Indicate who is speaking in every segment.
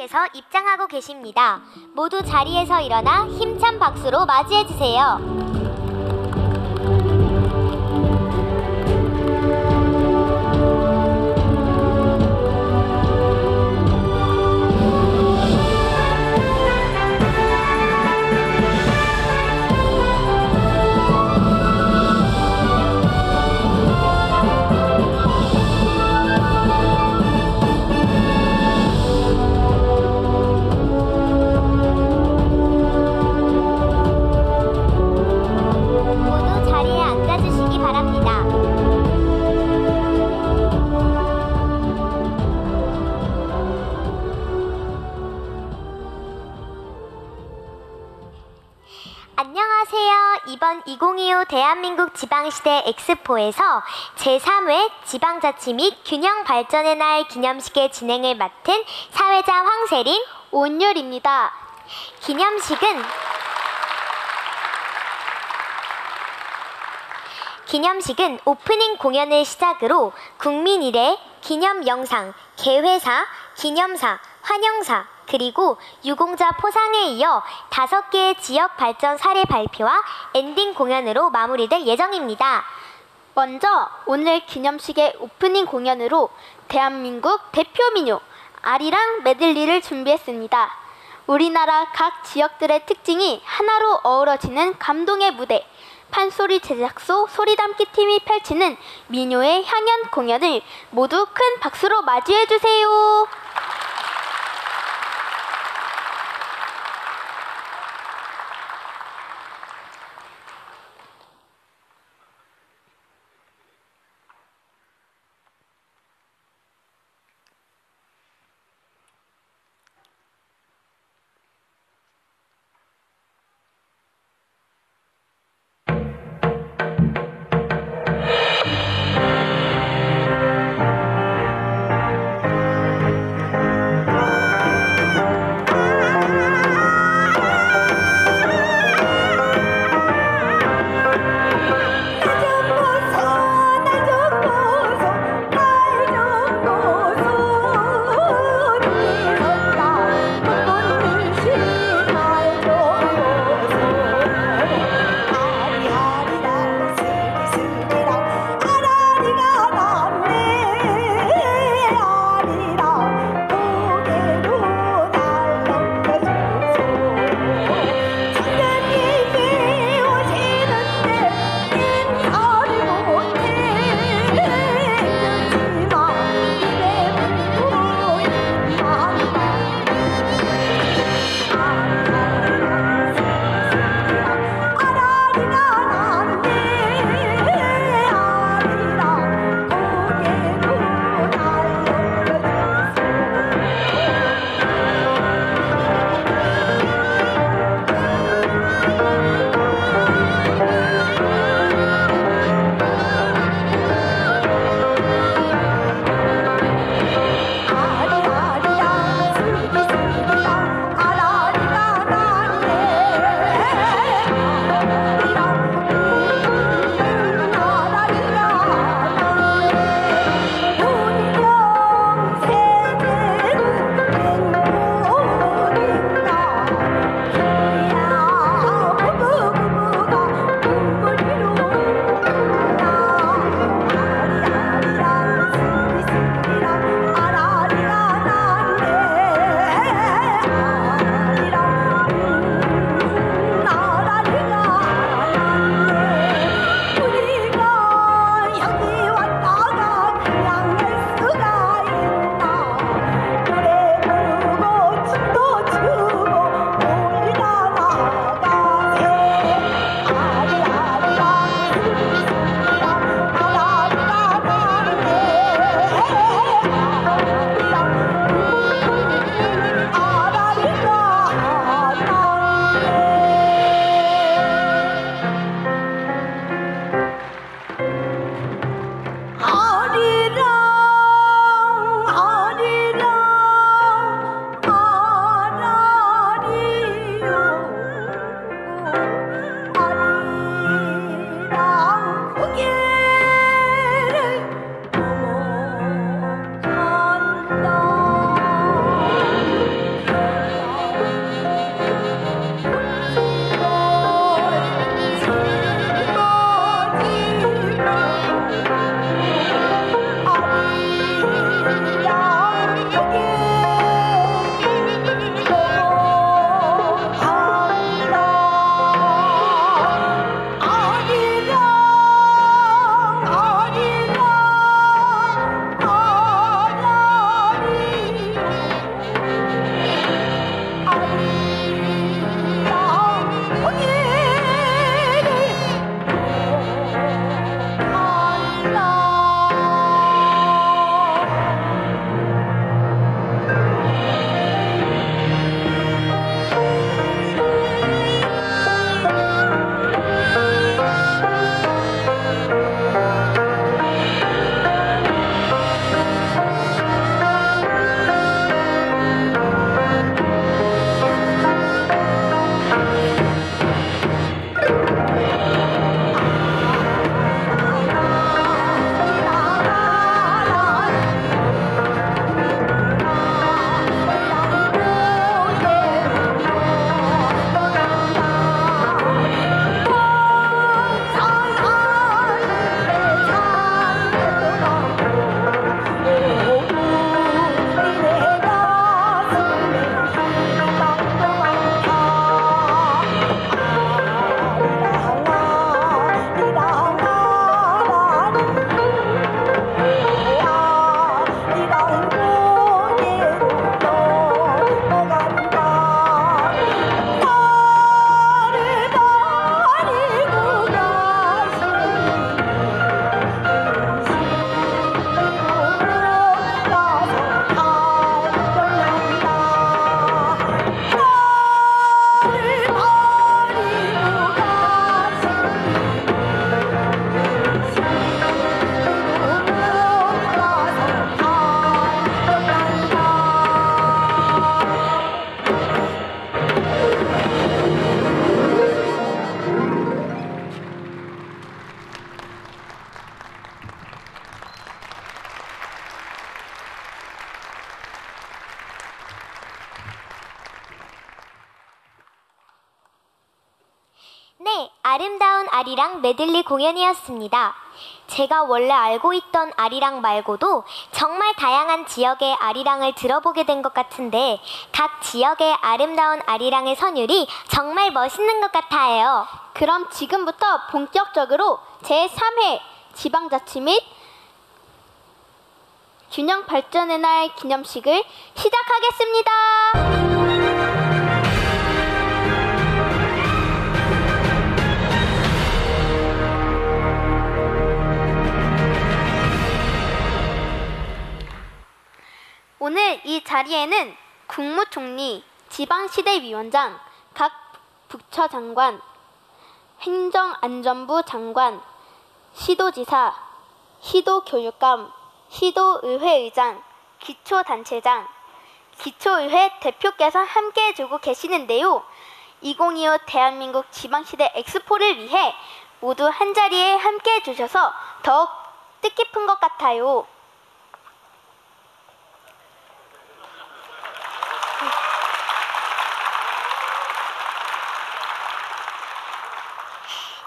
Speaker 1: 대표님께서 입장하고 계십니다. 모두 자리에서 일어나 힘찬 박수로 맞이해주세요. 안녕하세요. 이번 2025 대한민국 지방시대 엑스포에서 제3회 지방자치 및 균형 발전의 날 기념식의 진행을 맡은 사회자 황세린,
Speaker 2: 오은율입니다.
Speaker 1: 기념식은 오프닝 공연을 시작으로 국민 일회, 기념 영상, 개회사, 기념사, 환영사, 그리고 유공자 포상에 이어 5개의 지역 발전 사례 발표와 엔딩 공연으로 마무리될 예정입니다.
Speaker 2: 먼저 오늘 기념식의 오프닝 공연으로 대한민국 대표 민요 아리랑 메들리를 준비했습니다. 우리나라 각 지역들의 특징이 하나로 어우러지는 감동의 무대, 판소리 제작소 소리담기 팀이 펼치는 민요의 향연 공연을 모두 큰 박수로 맞이해주세요.
Speaker 1: 아름다운 아리랑 메들리 공연이었습니다. 제가 원래 알고 있던 아리랑 말고도 정말 다양한 지역의 아리랑을 들어보게 된 것 같은데 각 지역의 아름다운 아리랑의 선율이 정말 멋있는 것 같아요.
Speaker 2: 그럼 지금부터 본격적으로 제3회 지방자치 및 균형 발전의 날 기념식을 시작하겠습니다. 오늘 이 자리에는 국무총리, 지방시대위원장, 각 부처 장관, 행정안전부 장관, 시도지사, 시도교육감, 시도의회의장, 기초단체장, 기초의회 대표께서 함께해 주고 계시는데요. 2025 대한민국 지방시대 엑스포를 위해 모두 한자리에 함께해 주셔서 더욱 뜻깊은 것 같아요.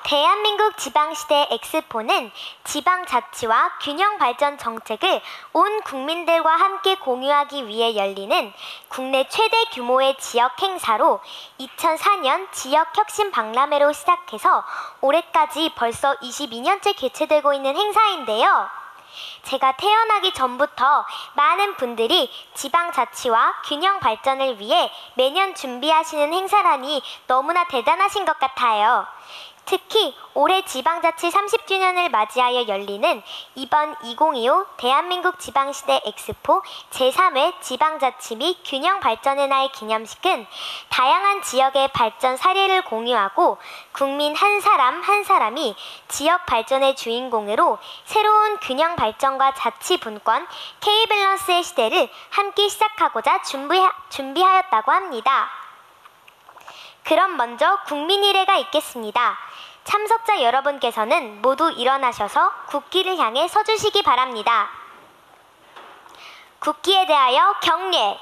Speaker 1: 대한민국 지방시대 엑스포는 지방자치와 균형발전 정책을 온 국민들과 함께 공유하기 위해 열리는 국내 최대 규모의 지역 행사로 2004년 지역혁신 박람회로 시작해서 올해까지 벌써 22년째 개최되고 있는 행사인데요. 제가 태어나기 전부터 많은 분들이 지방자치와 균형 발전을 위해 매년 준비하시는 행사라니 너무나 대단하신 것 같아요. 특히 올해 지방자치 30주년을 맞이하여 열리는 이번 2025 대한민국 지방시대 엑스포 제3회 지방자치 및 균형 발전의 날 기념식은 다양한 지역의 발전 사례를 공유하고 국민 한 사람 한 사람이 지역 발전의 주인공으로 새로운 균형 발전과 자치 분권, K-밸런스의 시대를 함께 시작하고자 준비하였다고 합니다. 그럼 먼저 국민의례가 있겠습니다. 참석자 여러분께서는 모두 일어나셔서 국기를 향해 서주시기 바랍니다. 국기에 대하여 경례.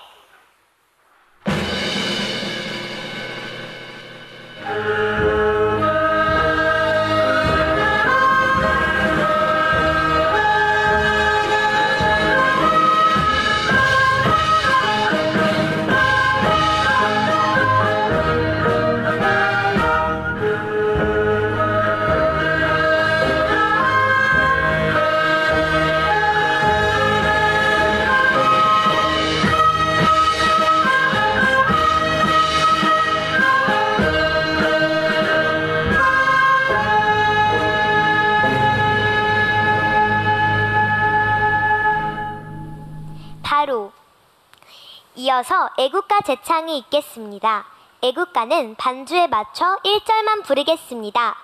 Speaker 1: 이어서 애국가 제창이 있겠습니다. 애국가는 반주에 맞춰 1절만 부르겠습니다.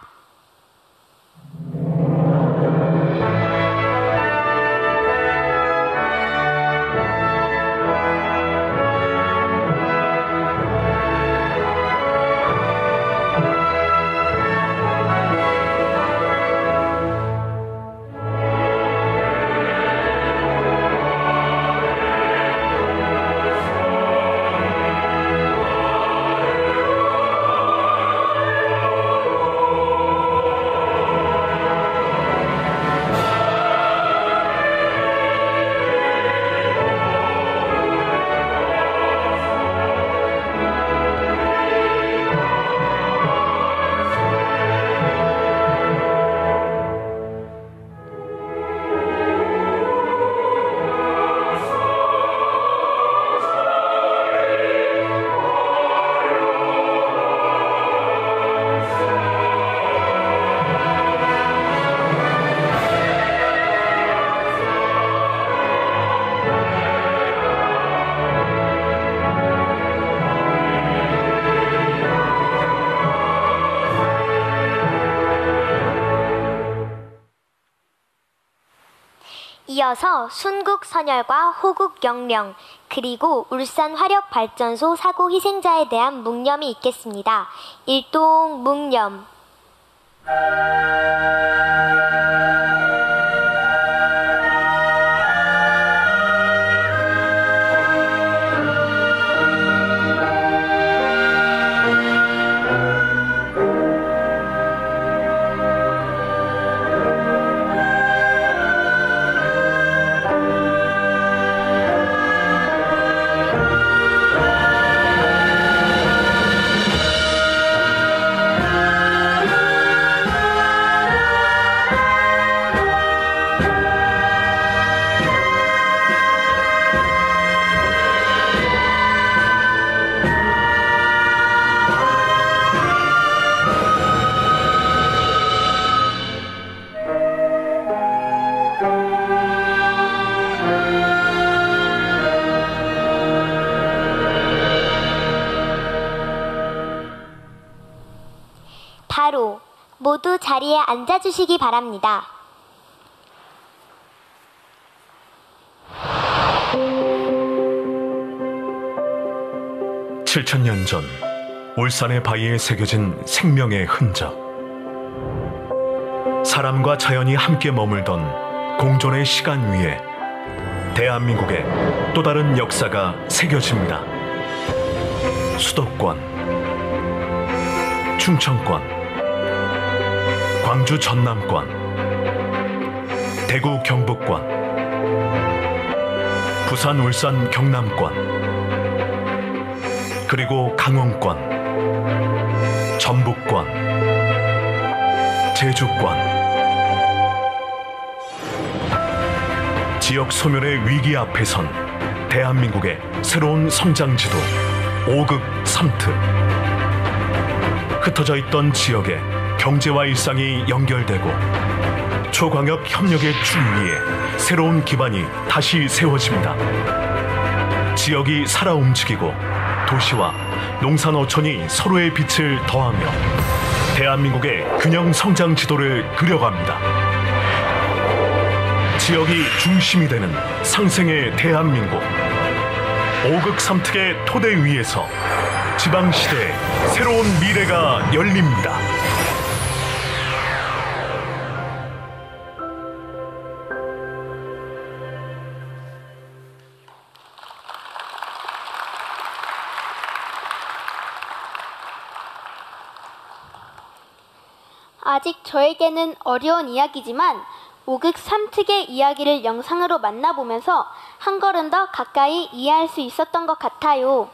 Speaker 1: 이어서 순국 선열과 호국 영령, 그리고 울산 화력발전소 사고 희생자에 대한 묵념이 있겠습니다. 일동 묵념. 바로 모두 자리에 앉아주시기 바랍니다.
Speaker 3: (7,000년) 전 울산의 바위에 새겨진 생명의 흔적. 사람과 자연이 함께 머물던 공존의 시간 위에 대한민국의 또 다른 역사가 새겨집니다. 수도권, 충청권, 광주 전남권, 대구 경북권, 부산 울산 경남권, 그리고 강원권, 전북권, 제주권. 지역 소멸의 위기 앞에 선 대한민국의 새로운 성장지도 5극 3특. 흩어져 있던 지역의 경제와 일상이 연결되고 초광역 협력의 줄 위에 새로운 기반이 다시 세워집니다. 지역이 살아 움직이고 도시와 농산어촌이 서로의 빛을 더하며 대한민국의 균형 성장 지도를 그려갑니다. 지역이 중심이 되는 상생의 대한민국. 5극 3특의 토대 위에서 지방시대의 새로운 미래가 열립니다.
Speaker 2: 아직 저에게는 어려운 이야기지만 5극 3특의 이야기를 영상으로 만나보면서 한 걸음 더 가까이 이해할 수 있었던 것 같아요.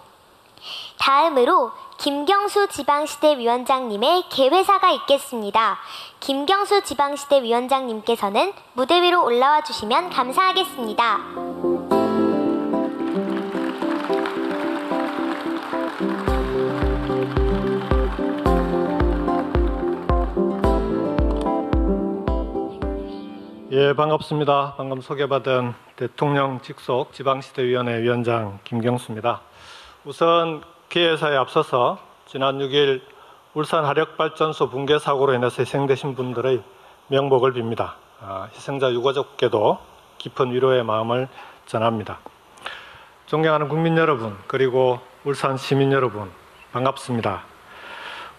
Speaker 1: 다음으로 김경수 지방시대 위원장님의 개회사가 있겠습니다. 김경수 지방시대 위원장님께서는 무대 위로 올라와 주시면 감사하겠습니다.
Speaker 4: 예, 반갑습니다. 방금 소개받은 대통령 직속 지방시대위원회 위원장 김경수입니다. 우선 개회사에 앞서서 지난 6일 울산 화력발전소 붕괴 사고로 인해서 희생되신 분들의 명복을 빕니다. 희생자 유가족께도 깊은 위로의 마음을 전합니다. 존경하는 국민 여러분, 그리고 울산 시민 여러분, 반갑습니다.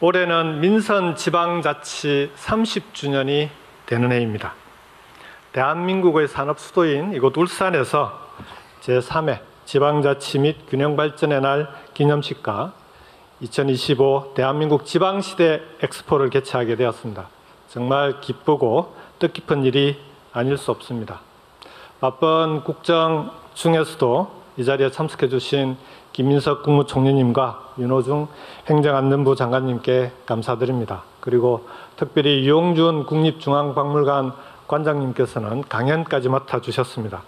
Speaker 4: 올해는 민선 지방자치 30주년이 되는 해입니다. 대한민국의 산업 수도인 이곳 울산에서 제3회 지방자치 및 균형발전의 날 기념식과 2025 대한민국 지방시대 엑스포를 개최하게 되었습니다. 정말 기쁘고 뜻깊은 일이 아닐 수 없습니다. 바쁜 국정 중에서도 이 자리에 참석해 주신 김민석 국무총리님과 윤호중 행정안전부 장관님께 감사드립니다. 그리고 특별히 유용준 국립중앙박물관 관장님께서는 강연까지 맡아주셨습니다.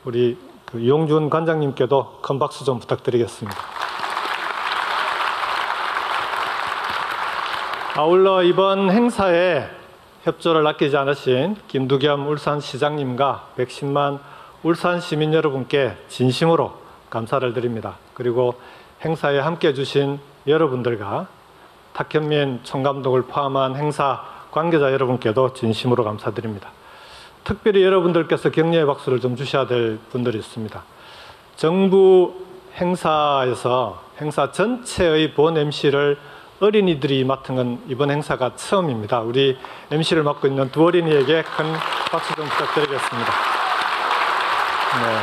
Speaker 4: 우리 유용준 관장님께도 큰 박수 좀 부탁드리겠습니다. 아울러 이번 행사에 협조를 아끼지 않으신 김두겸 울산시장님과 110만 울산 시민 여러분께 진심으로 감사를 드립니다. 그리고 행사에 함께해 주신 여러분들과 탁현민 총감독을 포함한 행사 관계자 여러분께도 진심으로 감사드립니다. 특별히 여러분들께서 격려의 박수를 좀 주셔야 될 분들이 있습니다. 정부 행사에서 행사 전체의 본 MC를 어린이들이 맡은 건 이번 행사가 처음입니다. 우리 MC를 맡고 있는 두 어린이에게 큰 박수 좀 부탁드리겠습니다. 네.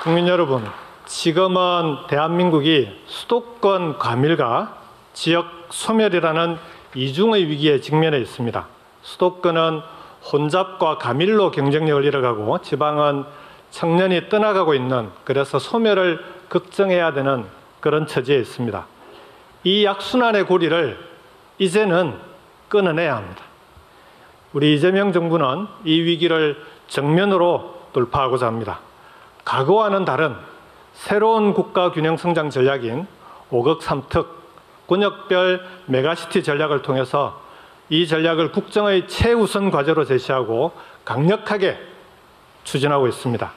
Speaker 4: 국민 여러분, 지금은 대한민국이 수도권 과밀과 지역 소멸이라는 이중의 위기에 직면해 있습니다. 수도권은 혼잡과 과밀로 경쟁력을 잃어가고 지방은 청년이 떠나가고 있는, 그래서 소멸을 걱정해야 되는 그런 처지에 있습니다. 이 악순환의 고리를 이제는 끊어내야 합니다. 우리 이재명 정부는 이 위기를 정면으로 돌파하고자 합니다. 과거와는 다른 새로운 국가 균형 성장 전략인 5극 3특 권역별 메가시티 전략을 통해서 이 전략을 국정의 최우선 과제로 제시하고 강력하게 추진하고 있습니다.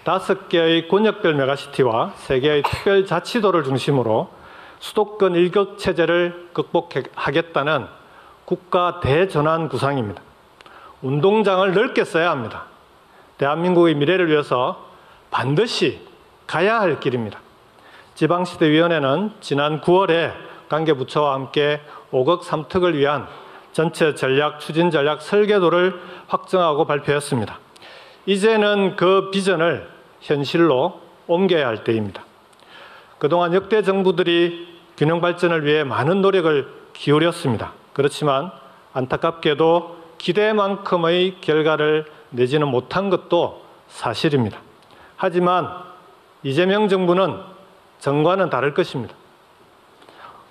Speaker 4: 5개의 권역별 메가시티와 3개의 특별자치도를 중심으로 수도권 일격 체제를 극복하겠다는 국가 대전환 구상입니다. 운동장을 넓게 써야 합니다. 대한민국의 미래를 위해서 반드시 가야 할 길입니다. 지방시대위원회는 지난 9월에 관계부처와 함께 5억 3특을 위한 전체 전략, 추진 전략 설계도를 확정하고 발표했습니다. 이제는 그 비전을 현실로 옮겨야 할 때입니다. 그동안 역대 정부들이 균형 발전을 위해 많은 노력을 기울였습니다. 그렇지만 안타깝게도 기대만큼의 결과를 내지는 못한 것도 사실입니다. 하지만 이재명 정부는 전과는 다를 것입니다.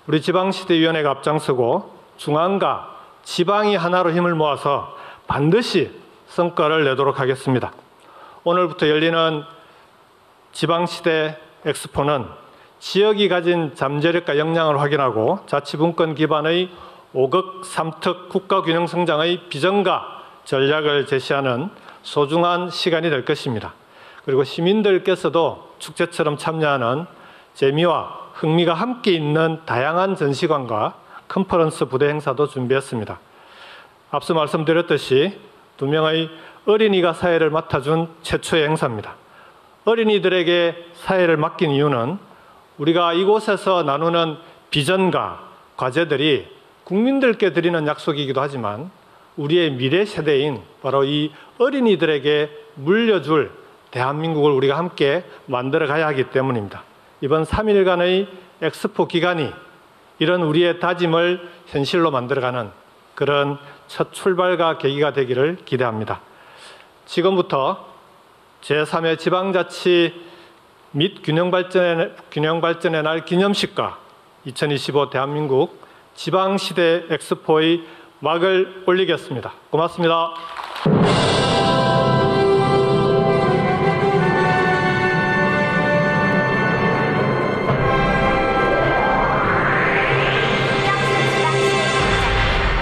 Speaker 4: 우리 지방시대위원회가 앞장서고 중앙과 지방이 하나로 힘을 모아서 반드시 성과를 내도록 하겠습니다. 오늘부터 열리는 지방시대 엑스포는 지역이 가진 잠재력과 역량을 확인하고 자치분권 기반의 5억 3특 국가균형성장의 비전과 전략을 제시하는 소중한 시간이 될 것입니다. 그리고 시민들께서도 축제처럼 참여하는 재미와 흥미가 함께 있는 다양한 전시관과 컨퍼런스 부대 행사도 준비했습니다. 앞서 말씀드렸듯이 2명의 어린이가 사회를 맡아준 최초의 행사입니다. 어린이들에게 사회를 맡긴 이유는 우리가 이곳에서 나누는 비전과 과제들이 국민들께 드리는 약속이기도 하지만 우리의 미래 세대인 바로 이 어린이들에게 물려줄 대한민국을 우리가 함께 만들어 가야 하기 때문입니다. 이번 3일간의 엑스포 기간이 이런 우리의 다짐을 현실로 만들어가는 그런 첫 출발과 계기가 되기를 기대합니다. 지금부터 제3회 지방자치 및 균형발전의 날 기념식과 2025 대한민국 지방시대 엑스포의 막을 올리겠습니다. 고맙습니다.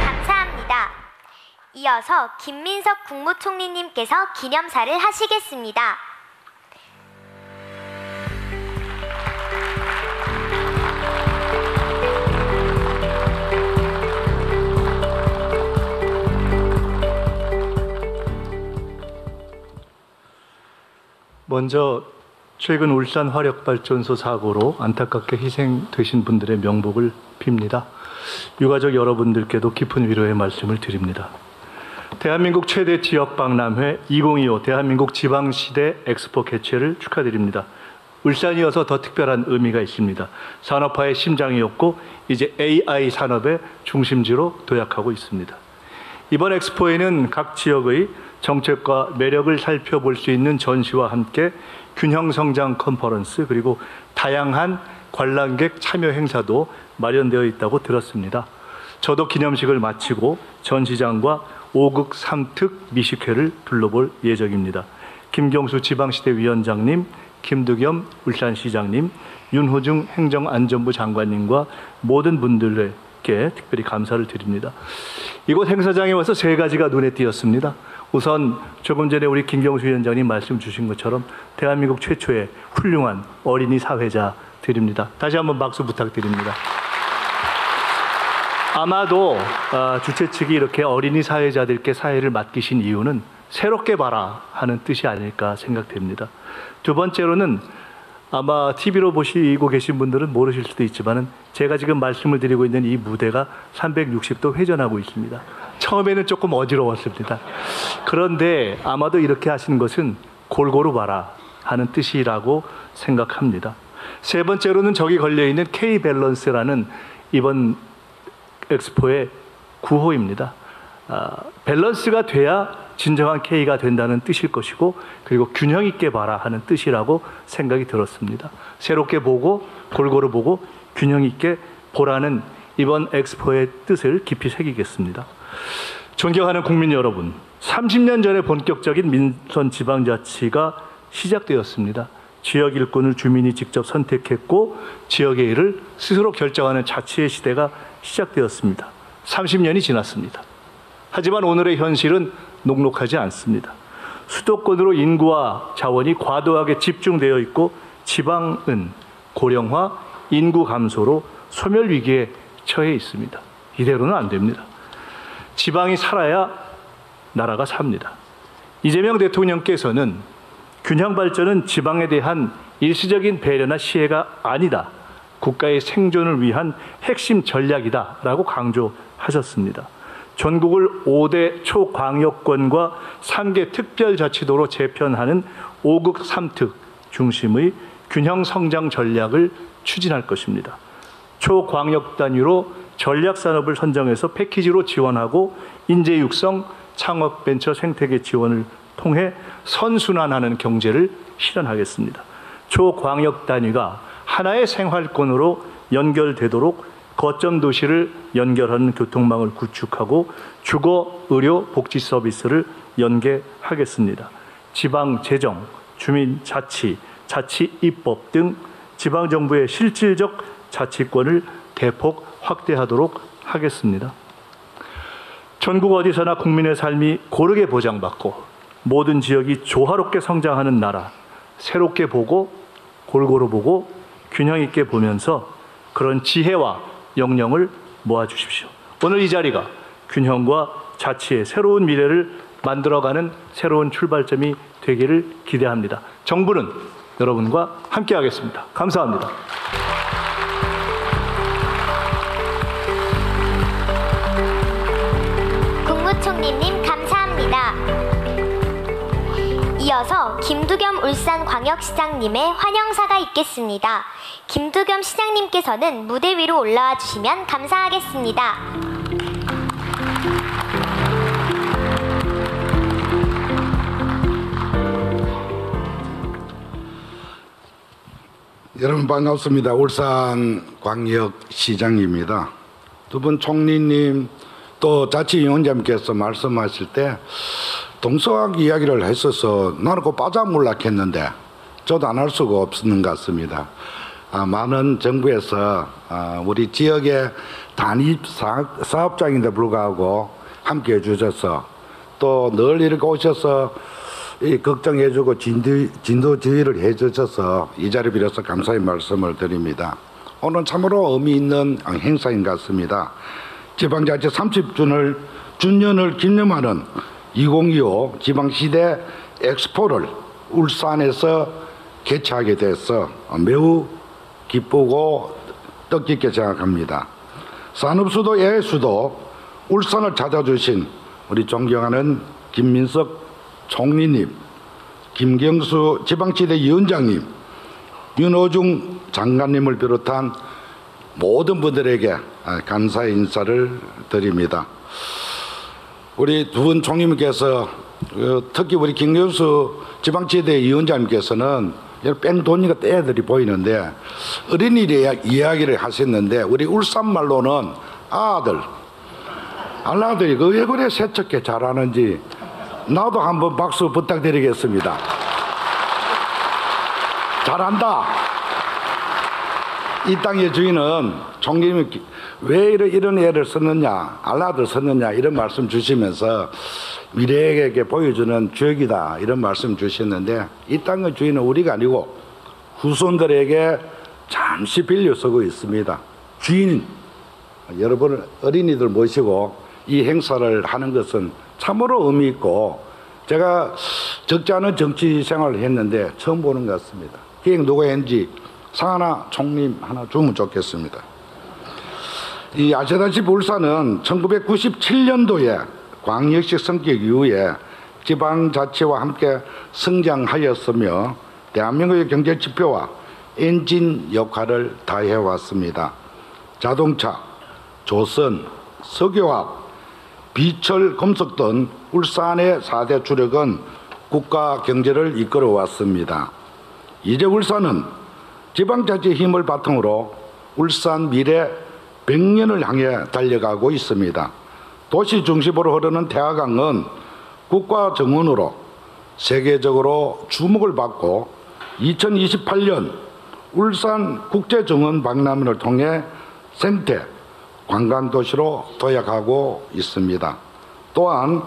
Speaker 1: 감사합니다. 이어서 김민석 국무총리님께서 기념사를 하시겠습니다.
Speaker 5: 먼저 최근 울산 화력발전소 사고로 안타깝게 희생되신 분들의 명복을 빕니다. 유가족 여러분들께도 깊은 위로의 말씀을 드립니다. 대한민국 최대 지역박람회 2025 대한민국 지방시대 엑스포 개최를 축하드립니다. 울산이어서 더 특별한 의미가 있습니다. 산업화의 심장이었고 이제 AI 산업의 중심지로 도약하고 있습니다. 이번 엑스포에는 각 지역의 정책과 매력을 살펴볼 수 있는 전시와 함께 균형성장 컨퍼런스 그리고 다양한 관람객 참여 행사도 마련되어 있다고 들었습니다. 저도 기념식을 마치고 전시장과 5급 3특 미식회를 둘러볼 예정입니다. 김경수 지방시대위원장님, 김두겸 울산시장님, 윤호중 행정안전부 장관님과 모든 분들에게 특별히 감사를 드립니다. 이곳 행사장에 와서 세 가지가 눈에 띄었습니다. 우선 조금 전에 우리 김경수 위원장님 말씀 주신 것처럼 대한민국 최초의 훌륭한 어린이 사회자들입니다. 다시 한번 박수 부탁드립니다. 아마도 주최 측이 이렇게 어린이 사회자들께 사회를 맡기신 이유는 새롭게 봐라 하는 뜻이 아닐까 생각됩니다. 두 번째로는 아마 TV로 보시고 계신 분들은 모르실 수도 있지만 제가 지금 말씀을 드리고 있는 이 무대가 360도 회전하고 있습니다. 처음에는 조금 어지러웠습니다. 그런데 아마도 이렇게 하시는 것은 골고루 봐라 하는 뜻이라고 생각합니다. 세 번째로는 저기 걸려있는 K-밸런스라는 이번 엑스포의 구호입니다. 밸런스가 돼야 진정한 K가 된다는 뜻일 것이고 그리고 균형 있게 봐라 하는 뜻이라고 생각이 들었습니다. 새롭게 보고 골고루 보고 균형 있게 보라는 이번 엑스포의 뜻을 깊이 새기겠습니다. 존경하는 국민 여러분, 30년 전에 본격적인 민선 지방자치가 시작되었습니다. 지역 일꾼을 주민이 직접 선택했고 지역의 일을 스스로 결정하는 자치의 시대가 시작되었습니다. 30년이 지났습니다. 하지만 오늘의 현실은 녹록하지 않습니다. 수도권으로 인구와 자원이 과도하게 집중되어 있고 지방은 고령화, 인구 감소로 소멸 위기에 처해 있습니다. 이대로는 안 됩니다. 지방이 살아야 나라가 삽니다. 이재명 대통령께서는 균형 발전은 지방에 대한 일시적인 배려나 시혜가 아니다. 국가의 생존을 위한 핵심 전략이다라고 강조하셨습니다. 전국을 5대 초광역권과 3개 특별자치도로 재편하는 5극 3특 중심의 균형 성장 전략을 추진할 것입니다. 초광역 단위로 전략산업을 선정해서 패키지로 지원하고 인재 육성, 창업 벤처 생태계 지원을 통해 선순환하는 경제를 실현하겠습니다. 초광역 단위가 하나의 생활권으로 연결되도록 거점 도시를 연결하는 교통망을 구축하고 주거, 의료, 복지 서비스를 연계하겠습니다. 지방 재정, 주민 자치, 자치 입법 등 지방 정부의 실질적 자치권을 대폭 확대하도록 하겠습니다. 전국 어디서나 국민의 삶이 고르게 보장받고 모든 지역이 조화롭게 성장하는 나라, 새롭게 보고 골고루 보고 균형 있게 보면서 그런 지혜와 역량을 모아주십시오. 오늘 이 자리가 균형과 자치의 새로운 미래를 만들어가는 새로운 출발점이 되기를 기대합니다. 정부는 여러분과 함께하겠습니다. 감사합니다.
Speaker 1: 국무총리님 감사합니다. 이어서 김두겸 울산광역시장님의 환영사가 있겠습니다. 김두겸 시장님께서는 무대 위로 올라와 주시면 감사하겠습니다.
Speaker 6: 여러분 반갑습니다. 울산광역시장입니다. 두 분 총리님 또 자치위원장님께서 말씀하실 때 동서학 이야기를 했어서 나는 그 빠져물락했는데 저도 안 할 수가 없는 것 같습니다. 많은 정부에서 우리 지역의 단위 사업장인데 불구하고 함께 해주셔서 또 늘 이렇게 오셔서 걱정해주고 진도지휘를 해주셔서 이 자리 빌어서 감사의 말씀을 드립니다. 오늘 참으로 의미 있는 행사인 것 같습니다. 지방자치 30주년을 기념하는 2025 지방시대 엑스포를 울산에서 개최하게 돼서 매우 기쁘고 뜻깊게 생각합니다. 산업수도 예수도 울산을 찾아주신 우리 존경하는 김민석 총리님, 김경수 지방시대 위원장님, 윤호중 장관님을 비롯한 모든 분들에게 감사의 인사를 드립니다. 우리 두 분 총리님께서 특히 우리 김경수 지방시대 위원장님께서는 뺀 돈이가 떼들이 보이는데 어린이들 이야기를 하셨는데 우리 울산 말로는 알라들이 왜 그래 세척게 잘하는지 나도 한번 박수 부탁드리겠습니다. 잘한다. 이 땅의 주인은 총리님이 왜 이런 애를 썼느냐, 알라들 썼느냐 이런 말씀 주시면서 미래에게 보여주는 주역이다 이런 말씀 주셨는데 이 땅의 주인은 우리가 아니고 후손들에게 잠시 빌려 쓰고 있습니다. 주인 여러분 어린이들 모시고 이 행사를 하는 것은 참으로 의미 있고 제가 적지 않은 정치 생활을 했는데 처음 보는 것 같습니다. 기획 누가 했는지 상 하나 총리 하나 주면 좋겠습니다. 아시다시피 울산은 1997년도에 광역시 성격 이후에 지방자치와 함께 성장하였으며 대한민국의 경제지표와 엔진 역할을 다해왔습니다. 자동차, 조선, 석유화학, 비철, 금속 등 울산의 4대 주력은 국가 경제를 이끌어왔습니다. 이제 울산은 지방자치의 힘을 바탕으로 울산 미래 100년을 향해 달려가고 있습니다. 도시 중심으로 흐르는 태화강은 국가 정원으로 세계적으로 주목을 받고 2028년 울산 국제정원 박람회를 통해 생태 관광도시로 도약하고 있습니다. 또한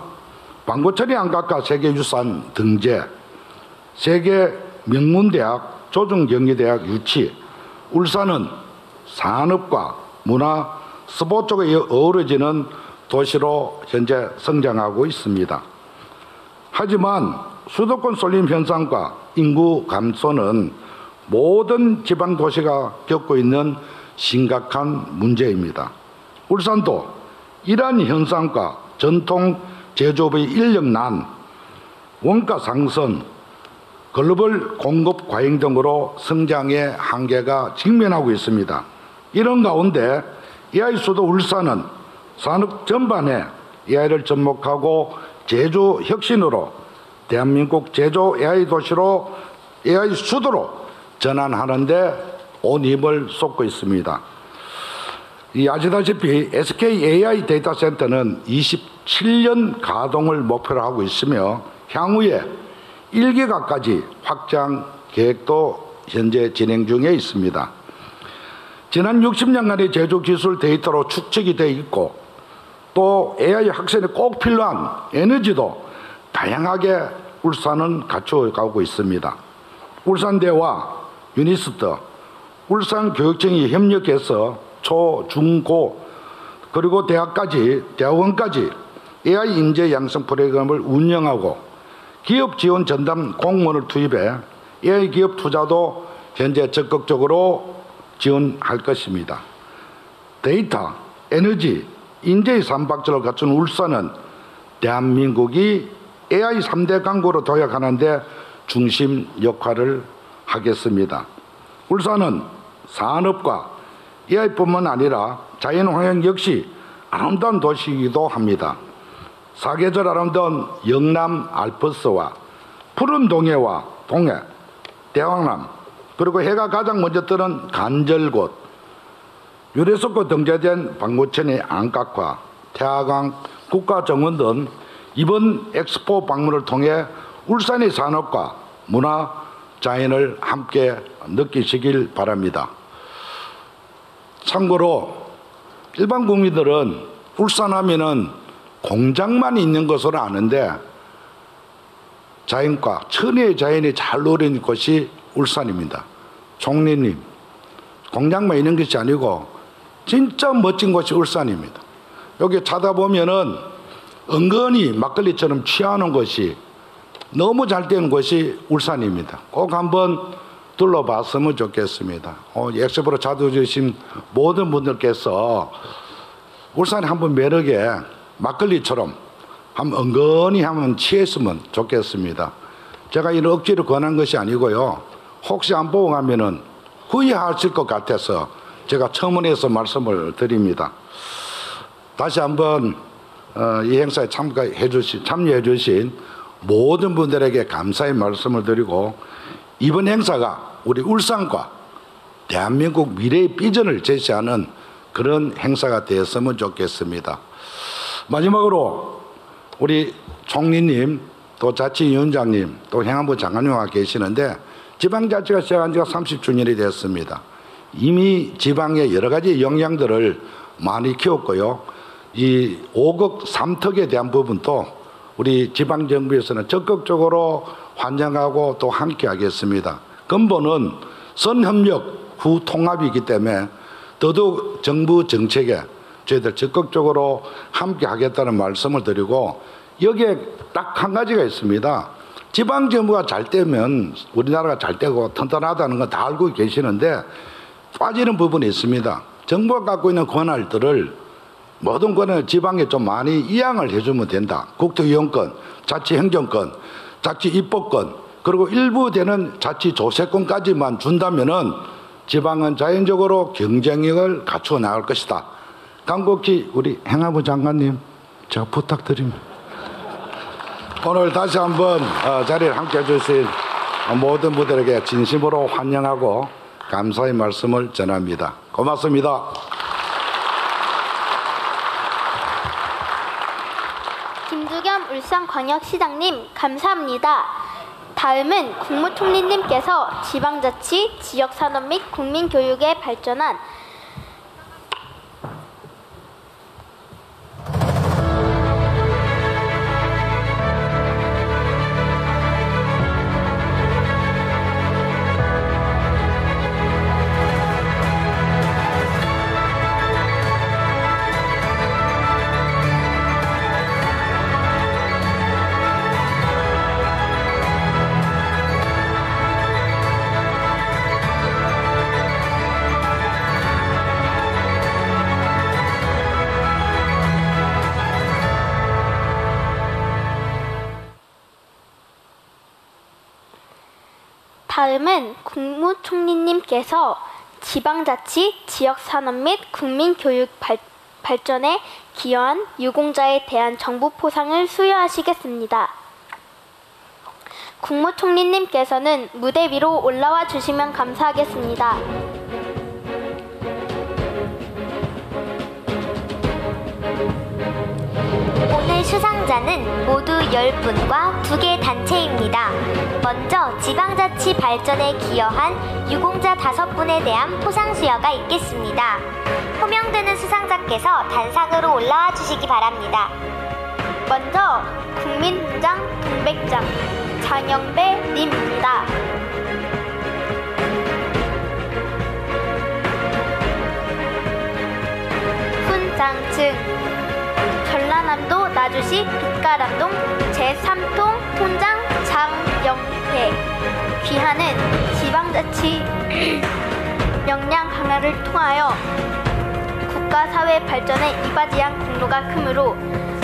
Speaker 6: 광고처리 안각과 세계유산 등재, 세계 명문대학, 조중경희대학 유치, 울산은 산업과 문화, 스포츠 쪽에 어우러지는 도시로 현재 성장하고 있습니다. 하지만 수도권 쏠림 현상과 인구 감소는 모든 지방 도시가 겪고 있는 심각한 문제입니다. 울산도 이러한 현상과 전통 제조업의 인력난, 원가 상승, 글로벌 공급 과잉 등으로 성장의 한계가 직면하고 있습니다. 이런 가운데 AI 수도 울산은 산업 전반에 AI를 접목하고 제조 혁신으로 대한민국 제조 AI 도시로 AI 수도로 전환하는데 온 힘을 쏟고 있습니다. 아시다시피 SK AI 데이터 센터는 27년 가동을 목표로 하고 있으며 향후에 1기가까지 확장 계획도 현재 진행 중에 있습니다. 지난 60년간의 제조 기술 데이터로 축적이 되어 있고 또 AI 확산에 꼭 필요한 에너지도 다양하게 울산은 갖춰가고 있습니다. 울산대와 유니스트, 울산교육청이 협력해서 초, 중, 고 그리고 대학원까지 AI 인재 양성 프로그램을 운영하고 기업 지원 전담 공무원을 투입해 AI 기업 투자도 현재 적극적으로 지원할 것입니다. 데이터, 에너지, 인재의 삼박자를 갖춘 울산은 대한민국이 AI 3대 강국으로 도약하는 데 중심 역할을 하겠습니다. 울산은 산업과 AI뿐만 아니라 자연환경 역시 아름다운 도시이기도 합니다. 사계절 아름다운 영남 알프스와 푸른 동해와 동해, 대왕남, 그리고 해가 가장 먼저 뜨는 간절곶, 유네스코 등재된 방구천의 안각화, 태화강 국가정원 등 이번 엑스포 방문을 통해 울산의 산업과 문화, 자연을 함께 느끼시길 바랍니다. 참고로 일반 국민들은 울산하면은 공장만 있는 것으로 아는데 자연과 천혜의 자연이 잘 노린 곳이 울산입니다. 총리님, 공장만 있는 것이 아니고 진짜 멋진 곳이 울산입니다. 여기 찾아보면은 은근히 막걸리처럼 취하는 것이 너무 잘 되는 곳이 울산입니다. 꼭 한번 둘러봤으면 좋겠습니다. 엑스포로 찾아주신 모든 분들께서 울산에 한번 매력에 막걸리처럼 한번 은근히 한번 취했으면 좋겠습니다. 제가 이런 억지로 권한 것이 아니고요. 혹시 안 보고 가면은 후회하실 것 같아서 제가 첨언해서 말씀을 드립니다. 다시 한번 이 행사에 참여해 주신 모든 분들에게 감사의 말씀을 드리고 이번 행사가 우리 울산과 대한민국 미래의 비전을 제시하는 그런 행사가 되었으면 좋겠습니다. 마지막으로 우리 총리님 또 자치위원장님 또 행안부 장관님과 계시는데 지방자치가 시작한 지가 30주년이 됐습니다. 이미 지방의 여러 가지 역량들을 많이 키웠고요. 이 5급 3특에 대한 부분도 우리 지방정부에서는 적극적으로 환영하고 또 함께 하겠습니다. 근본은 선협력 후 통합이기 때문에 더더욱 정부 정책에 저희들 적극적으로 함께 하겠다는 말씀을 드리고 여기에 딱 한 가지가 있습니다. 지방정부가 잘 되면 우리나라가 잘 되고 튼튼하다는 건 다 알고 계시는데 빠지는 부분이 있습니다. 정부가 갖고 있는 권한들을 모든 권한을 지방에 좀 많이 이양을 해주면 된다. 국토이용권, 자치행정권, 자치입법권 그리고 일부 되는 자치조세권까지만 준다면은 지방은 자연적으로 경쟁력을 갖추어 나갈 것이다. 간곡히 우리 행안부 장관님 제가 부탁드립니다. 오늘 다시 한번 자리를 함께 해주신 모든 분들에게 진심으로 환영하고 감사의 말씀을 전합니다. 고맙습니다.
Speaker 2: 김두겸 울산광역시장님 감사합니다. 다음은 국무총리님께서 지방자치, 지역산업 및 국민교육에 발전한 다음은 국무총리님께서 지방자치, 지역산업 및 국민교육 발전에 기여한 유공자에 대한 정부 포상을 수여하시겠습니다. 국무총리님께서는 무대 위로 올라와 주시면 감사하겠습니다.
Speaker 1: 오늘 수상자는 모두 10분과 2개 단체입니다. 먼저 지방자치 발전에 기여한 유공자 5분에 대한 포상 수여가 있겠습니다. 호명되는 수상자께서 단상으로 올라와 주시기 바랍니다.
Speaker 2: 먼저 국민훈장 동백장 장영배님입니다. 훈장증 전라남도 나주시 빛가람동 제3통 통장 장영배. 귀하는 지방자치 역량 강화를 통하여 국가사회 발전에 이바지한 공로가 크므로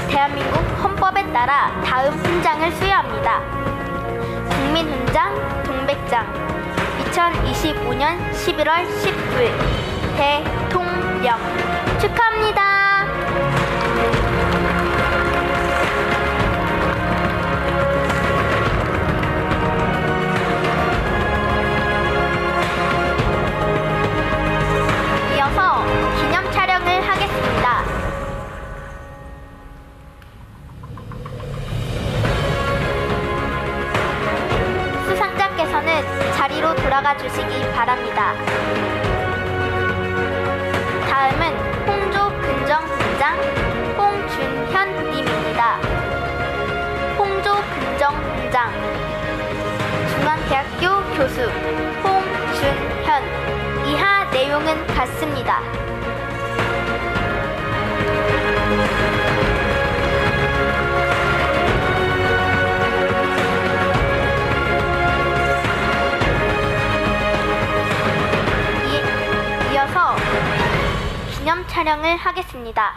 Speaker 2: 대한민국 헌법에 따라 다음 훈장을 수여합니다. 국민훈장 동백장 2025년 11월 19일 대통령 축하합니다. 이어서 기념 촬영을 하겠습니다. 수상자께서는 자리로 돌아가 주시기 바랍니다. 다음은 홍조 근정훈장 홍준현님입니다. 홍조 근정훈장 중앙대학교 교수 홍준현. 이하 내용은 같습니다. 이어서 기념 촬영을 하겠습니다.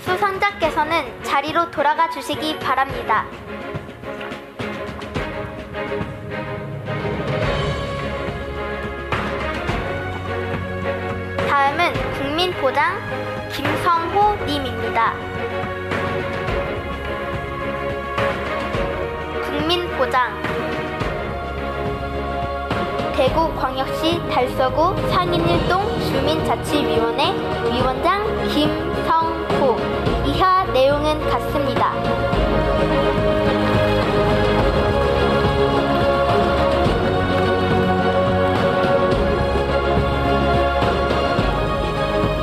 Speaker 2: 수상자께서는 자리로 돌아가 주시기 바랍니다. 다음은 국민보장 김성호님입니다. 국민보장 대구광역시 달서구 상인일동 주민자치위원회 위원장 김성호. 이하 내용은 같습니다.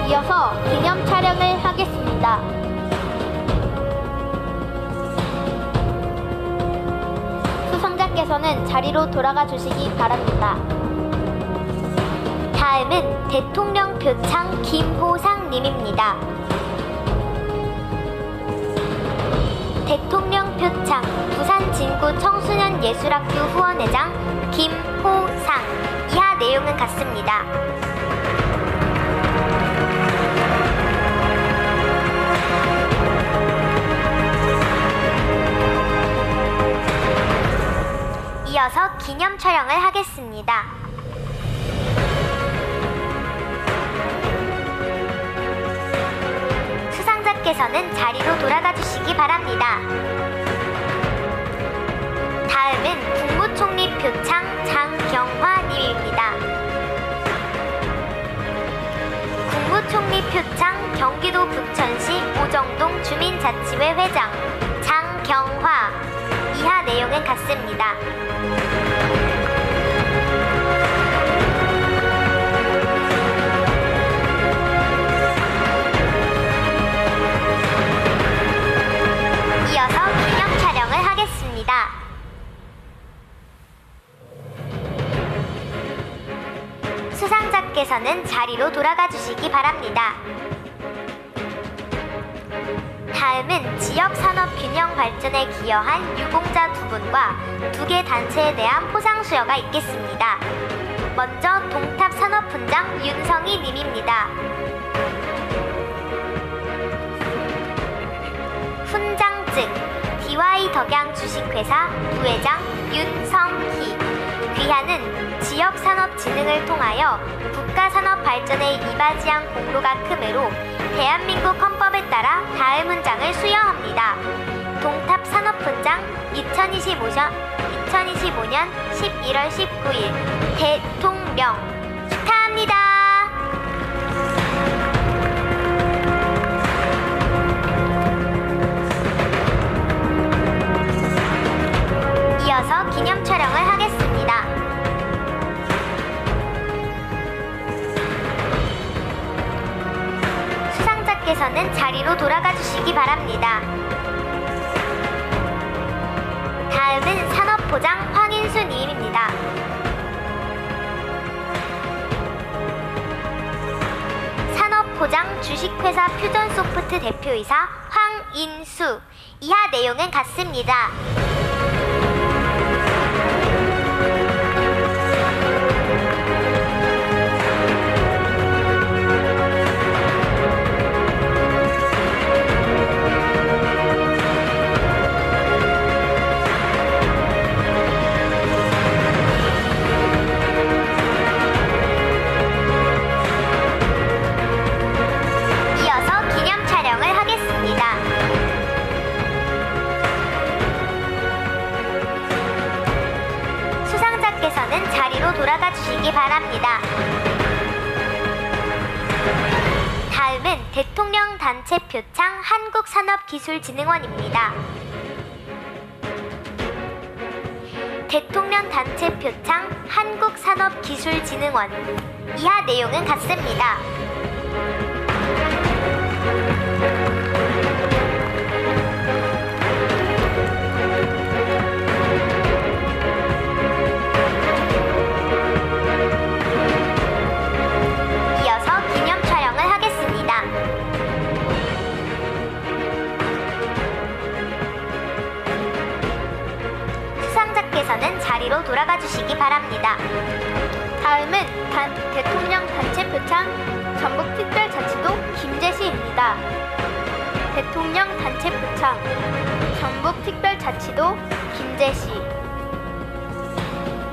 Speaker 2: 이어서 기념 촬영을 하겠습니다. 수상자께서는 자리로 돌아가 주시기 바랍니다.
Speaker 1: 다음은 대통령 표창 김호상님입니다. 대통령 표창 부산 진구 청소년 예술학교 후원회장 김호상. 이하 내용은 같습니다. 이어서 기념 촬영을 하겠습니다. 수상자께서는 자리로 돌아가 주시기 바랍니다. 다음은 국무총리 표창 장경화님입니다. 국무총리 표창 경기도 부천시 오정동 주민자치회 회장 장경화. 이하 내용은 같습니다. 이어서 기념 촬영을 하겠습니다. 수상자께서는 자리로 돌아가 주시기 바랍니다. 다음은 지역산업균형 발전에 기여한 유공자 2분과 2개 단체에 대한 포상 수여가 있겠습니다. 먼저 동탑산업훈장 윤성희 님입니다. 훈장증 DY 덕양 주식회사 부회장 윤성희. 귀하는 지역산업진흥을 통하여 국가산업 발전에 이바지한 공로가 크므로 대한민국 헌법에 따라 다음 훈장을 수여합니다. 동탑산업훈장 2025년 11월 19일 대통령 축하합니다. 이어서 기념 촬영을 하겠습니다. 수상자께서는 자리로 돌아가 주시기 바랍니다. 다음은 산업포장 황인수 님입니다. 산업포장 주식회사 퓨전소프트 대표이사 황인수. 이하 내용은 같습니다. 돌아가 주시기 바랍니다. 다음은 대통령 단체 표창 한국산업기술진흥원입니다. 대통령 단체 표창 한국산업기술진흥원. 이하 내용은 같습니다. 수상자께서는 자리로 돌아가 주시기 바랍니다.
Speaker 2: 다음은 대통령 단체 표창 전북특별자치도 김제시입니다. 대통령 단체 표창 전북특별자치도 김제시.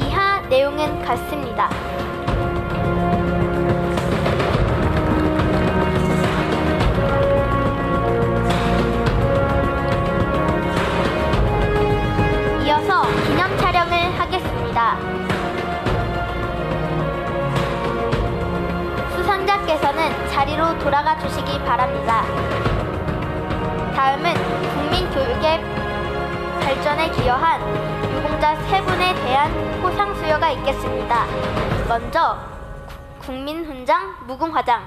Speaker 2: 이하 내용은 같습니다. 이어서 기념 촬영을 하겠습니다. 수상자께서는 자리로 돌아가 주시기 바랍니다. 다음은 국민교육의 발전에 기여한 유공자 3분에 대한 포상 수여가 있겠습니다. 먼저 국민훈장 무궁화장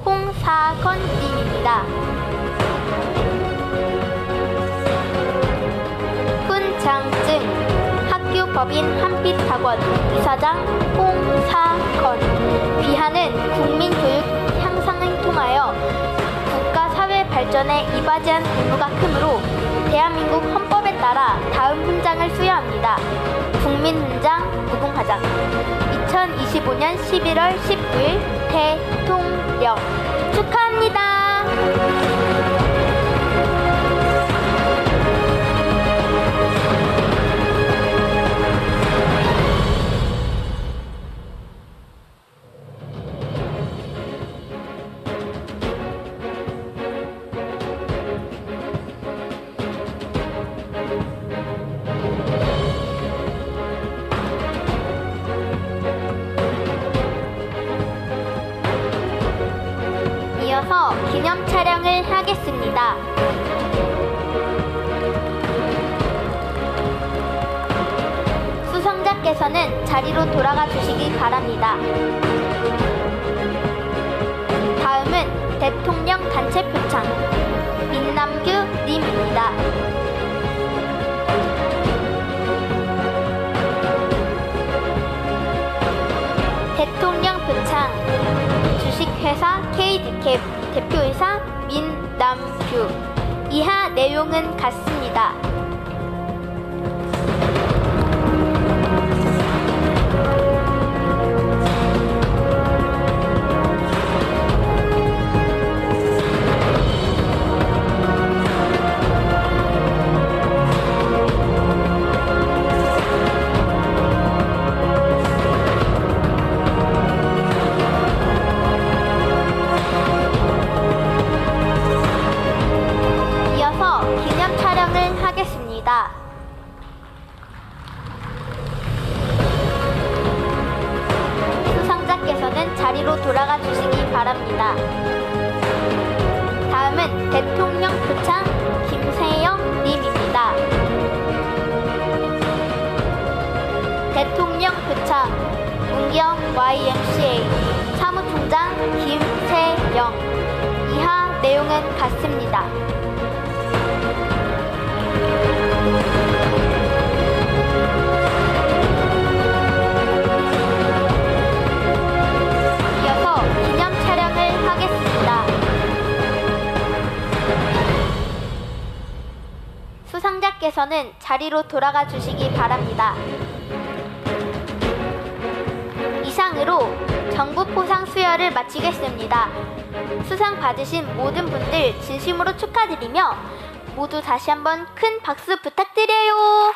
Speaker 2: 홍사건님입니다. 훈장증 학교법인 한빛학원 이사장 홍사건. 귀하는 국민교육 향상을 통하여 국가 사회 발전에 이바지한 공로가 크므로 대한민국 헌법에 따라 다음 훈장을 수여합니다. 국민훈장 무궁화장 2025년 11월 19일 대통령 축하합니다. 이어서 기념 촬영을 하겠습니다. 수상자께서는 자리로 돌아가 주시기 바랍니다. 다음은 대통령 단체 표창 민남규 님입니다. 대통령 표창 주식회사 K디캡 대표이사 민남규. 이하 내용은 같습니다. 자리로 돌아가 주시기 바랍니다. 다음은 대통령 표창 김세영 님입니다. 대통령 표창 문경 YMCA 사무총장 김세영. 이하 내용은 같습니다. 이어서 기념 촬영을 하겠습니다. 수상자께서는 자리로 돌아가 주시기 바랍니다. 이상으로 정부 포상 수여를 마치겠습니다. 수상 받으신 모든 분들 진심으로 축하드리며 모두 다시 한번 큰 박수 부탁드려요.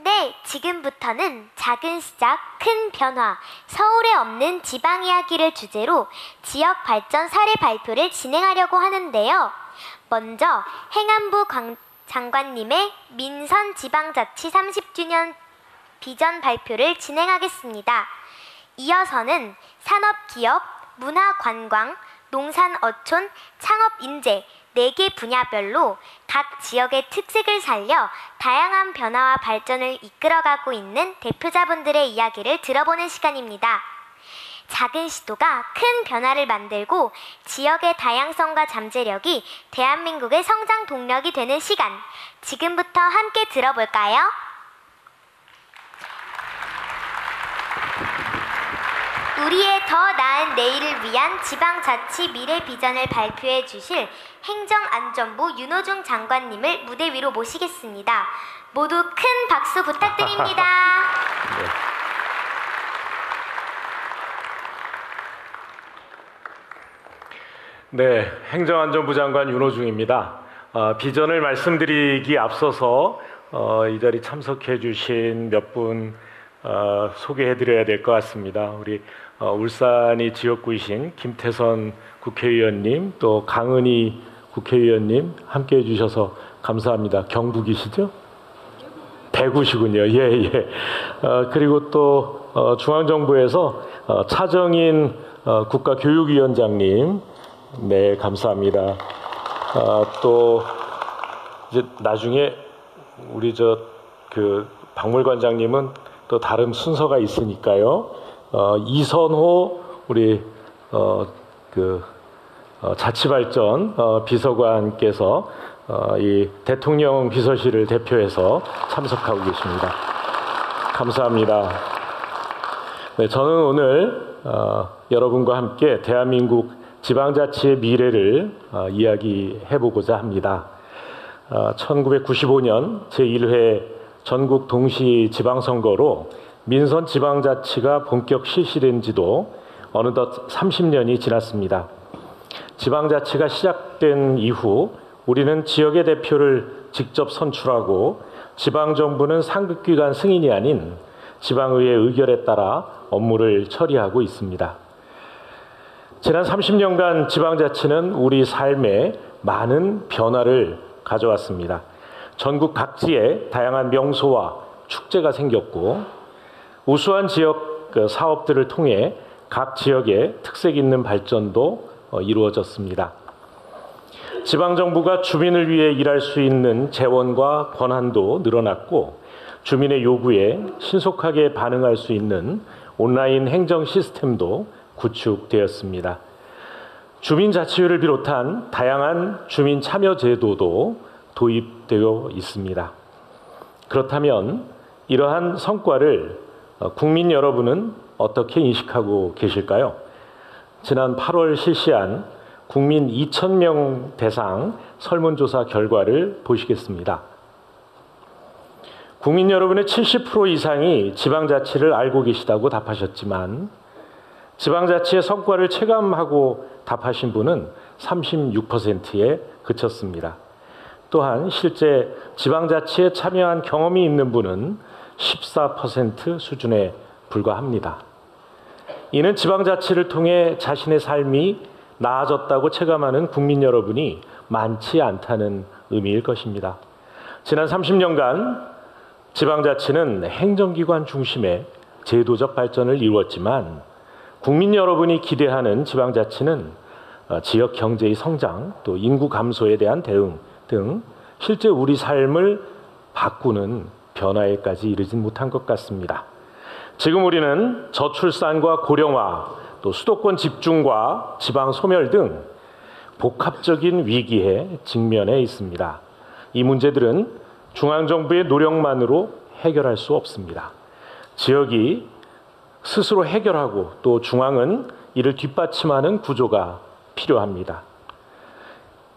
Speaker 1: 네, 지금부터는 작은 시작, 큰 변화, 서울에 없는 지방 이야기를 주제로 지역 발전 사례 발표를 진행하려고 하는데요. 먼저 행안부 장관님의 민선 지방자치 30주년 비전 발표를 진행하겠습니다. 이어서는 산업기업, 문화관광, 농산어촌, 창업인재 4개 분야별로 각 지역의 특색을 살려 다양한 변화와 발전을 이끌어가고 있는 대표자분들의 이야기를 들어보는 시간입니다. 작은 시도가 큰 변화를 만들고 지역의 다양성과 잠재력이 대한민국의 성장 동력이 되는 시간, 지금부터 함께 들어볼까요? 우리의 더 나은 내일을 위한 지방자치 미래 비전을 발표해 주실 행정안전부 윤호중 장관님을 무대 위로 모시겠습니다. 모두 큰 박수 부탁드립니다.
Speaker 7: 네, 행정안전부 장관 윤호중입니다. 비전을 말씀드리기 앞서서 이 자리 참석해 주신 몇 분 소개해 드려야 될 것 같습니다. 우리 울산이 지역구이신 김태선 국회의원님, 또 강은희 국회의원님 함께 해주셔서 감사합니다. 경북이시죠? 대구시군요. 예. 그리고 또 중앙정부에서 차정인 국가교육위원장님, 네, 감사합니다. 또 이제 나중에 우리 박물관장님은 또 다른 순서가 있으니까요. 이선호 우리 자치발전 비서관께서 이 대통령 비서실을 대표해서 참석하고 계십니다. 감사합니다. 네, 저는 오늘 여러분과 함께 대한민국 지방자치의 미래를 이야기해보고자 합니다. 1995년 제1회 전국 동시 지방선거로 민선 지방자치가 본격 실시된 지도 어느덧 30년이 지났습니다. 지방자치가 시작된 이후 우리는 지역의 대표를 직접 선출하고 지방정부는 상급기관 승인이 아닌 지방의회 의결에 따라 업무를 처리하고 있습니다. 지난 30년간 지방자치는 우리 삶에 많은 변화를 가져왔습니다. 전국 각지에 다양한 명소와 축제가 생겼고 우수한 지역 사업들을 통해 각 지역의 특색 있는 발전도 이루어졌습니다. 지방정부가 주민을 위해 일할 수 있는 재원과 권한도 늘어났고 주민의 요구에 신속하게 반응할 수 있는 온라인 행정 시스템도 구축되었습니다. 주민자치회를 비롯한 다양한 주민 참여 제도도 도입되어 있습니다. 그렇다면 이러한 성과를 국민 여러분은 어떻게 인식하고 계실까요? 지난 8월 실시한 국민 2,000명 대상 설문조사 결과를 보시겠습니다. 국민 여러분의 70% 이상이 지방자치를 알고 계시다고 답하셨지만 지방자치의 성과를 체감하고 답하신 분은 36%에 그쳤습니다. 또한 실제 지방자치에 참여한 경험이 있는 분은 14% 수준에 불과합니다. 이는 지방자치를 통해 자신의 삶이 나아졌다고 체감하는 국민 여러분이 많지 않다는 의미일 것입니다. 지난 30년간 지방자치는 행정기관 중심의 제도적 발전을 이루었지만 국민 여러분이 기대하는 지방자치는 지역 경제의 성장, 또 인구 감소에 대한 대응 등 실제 우리 삶을 바꾸는 변화에까지 이르진 못한 것 같습니다. 지금 우리는 저출산과 고령화, 또 수도권 집중과 지방 소멸 등 복합적인 위기에 직면해 있습니다. 이 문제들은 중앙정부의 노력만으로 해결할 수 없습니다. 지역이 스스로 해결하고 또 중앙은 이를 뒷받침하는 구조가 필요합니다.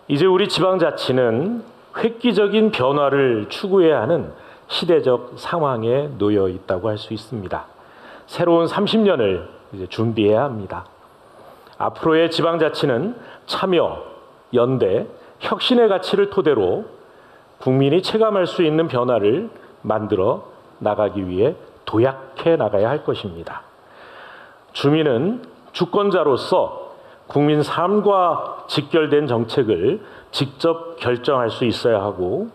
Speaker 7: 이제 우리 지방자치는 획기적인 변화를 추구해야 하는 시대적 상황에 놓여 있다고 할 수 있습니다. 새로운 30년을 이제 준비해야 합니다. 앞으로의 지방자치는 참여, 연대, 혁신의 가치를 토대로 국민이 체감할 수 있는 변화를 만들어 나가기 위해 도약해 나가야 할 것입니다. 주민은 주권자로서 국민 삶과 직결된 정책을 직접 결정할 수 있어야 하고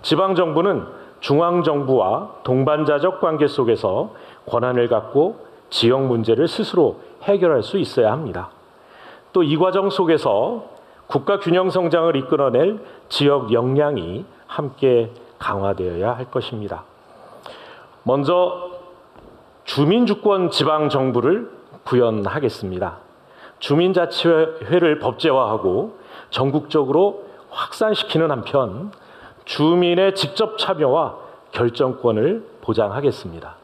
Speaker 7: 지방정부는 중앙정부와 동반자적 관계 속에서 권한을 갖고 지역 문제를 스스로 해결할 수 있어야 합니다. 또 이 과정 속에서 국가 균형 성장을 이끌어낼 지역 역량이 함께 강화되어야 할 것입니다. 먼저 주민주권 지방정부를 구현하겠습니다. 주민자치회를 법제화하고 전국적으로 확산시키는 한편 주민의 직접 참여와 결정권을 보장하겠습니다.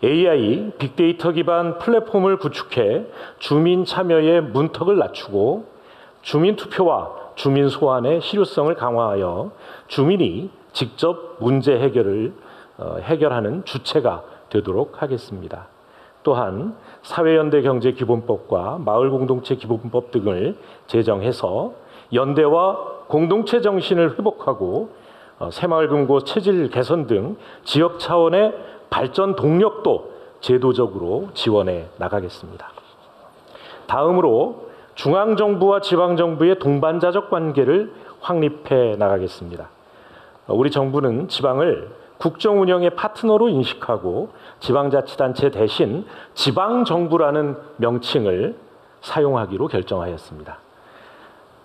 Speaker 7: AI, 빅데이터 기반 플랫폼을 구축해 주민 참여의 문턱을 낮추고 주민 투표와 주민 소환의 실효성을 강화하여 주민이 직접 문제 해결하는 주체가 되도록 하겠습니다. 또한 사회연대경제기본법과 마을공동체기본법 등을 제정해서 연대와 공동체 정신을 회복하고 새마을금고 체질 개선 등 지역 차원의 발전 동력도 제도적으로 지원해 나가겠습니다. 다음으로 중앙정부와 지방정부의 동반자적 관계를 확립해 나가겠습니다. 우리 정부는 지방을 국정운영의 파트너로 인식하고 지방자치단체 대신 지방정부라는 명칭을 사용하기로 결정하였습니다.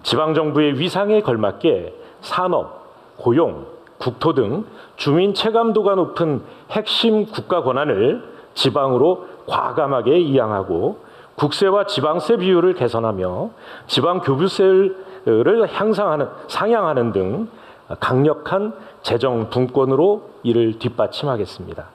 Speaker 7: 지방정부의 위상에 걸맞게 산업, 고용, 국토 등 주민 체감도가 높은 핵심 국가 권한을 지방으로 과감하게 이양하고 국세와 지방세 비율을 개선하며 지방 교부세를 상향하는 등 강력한 재정 분권으로 이를 뒷받침하겠습니다.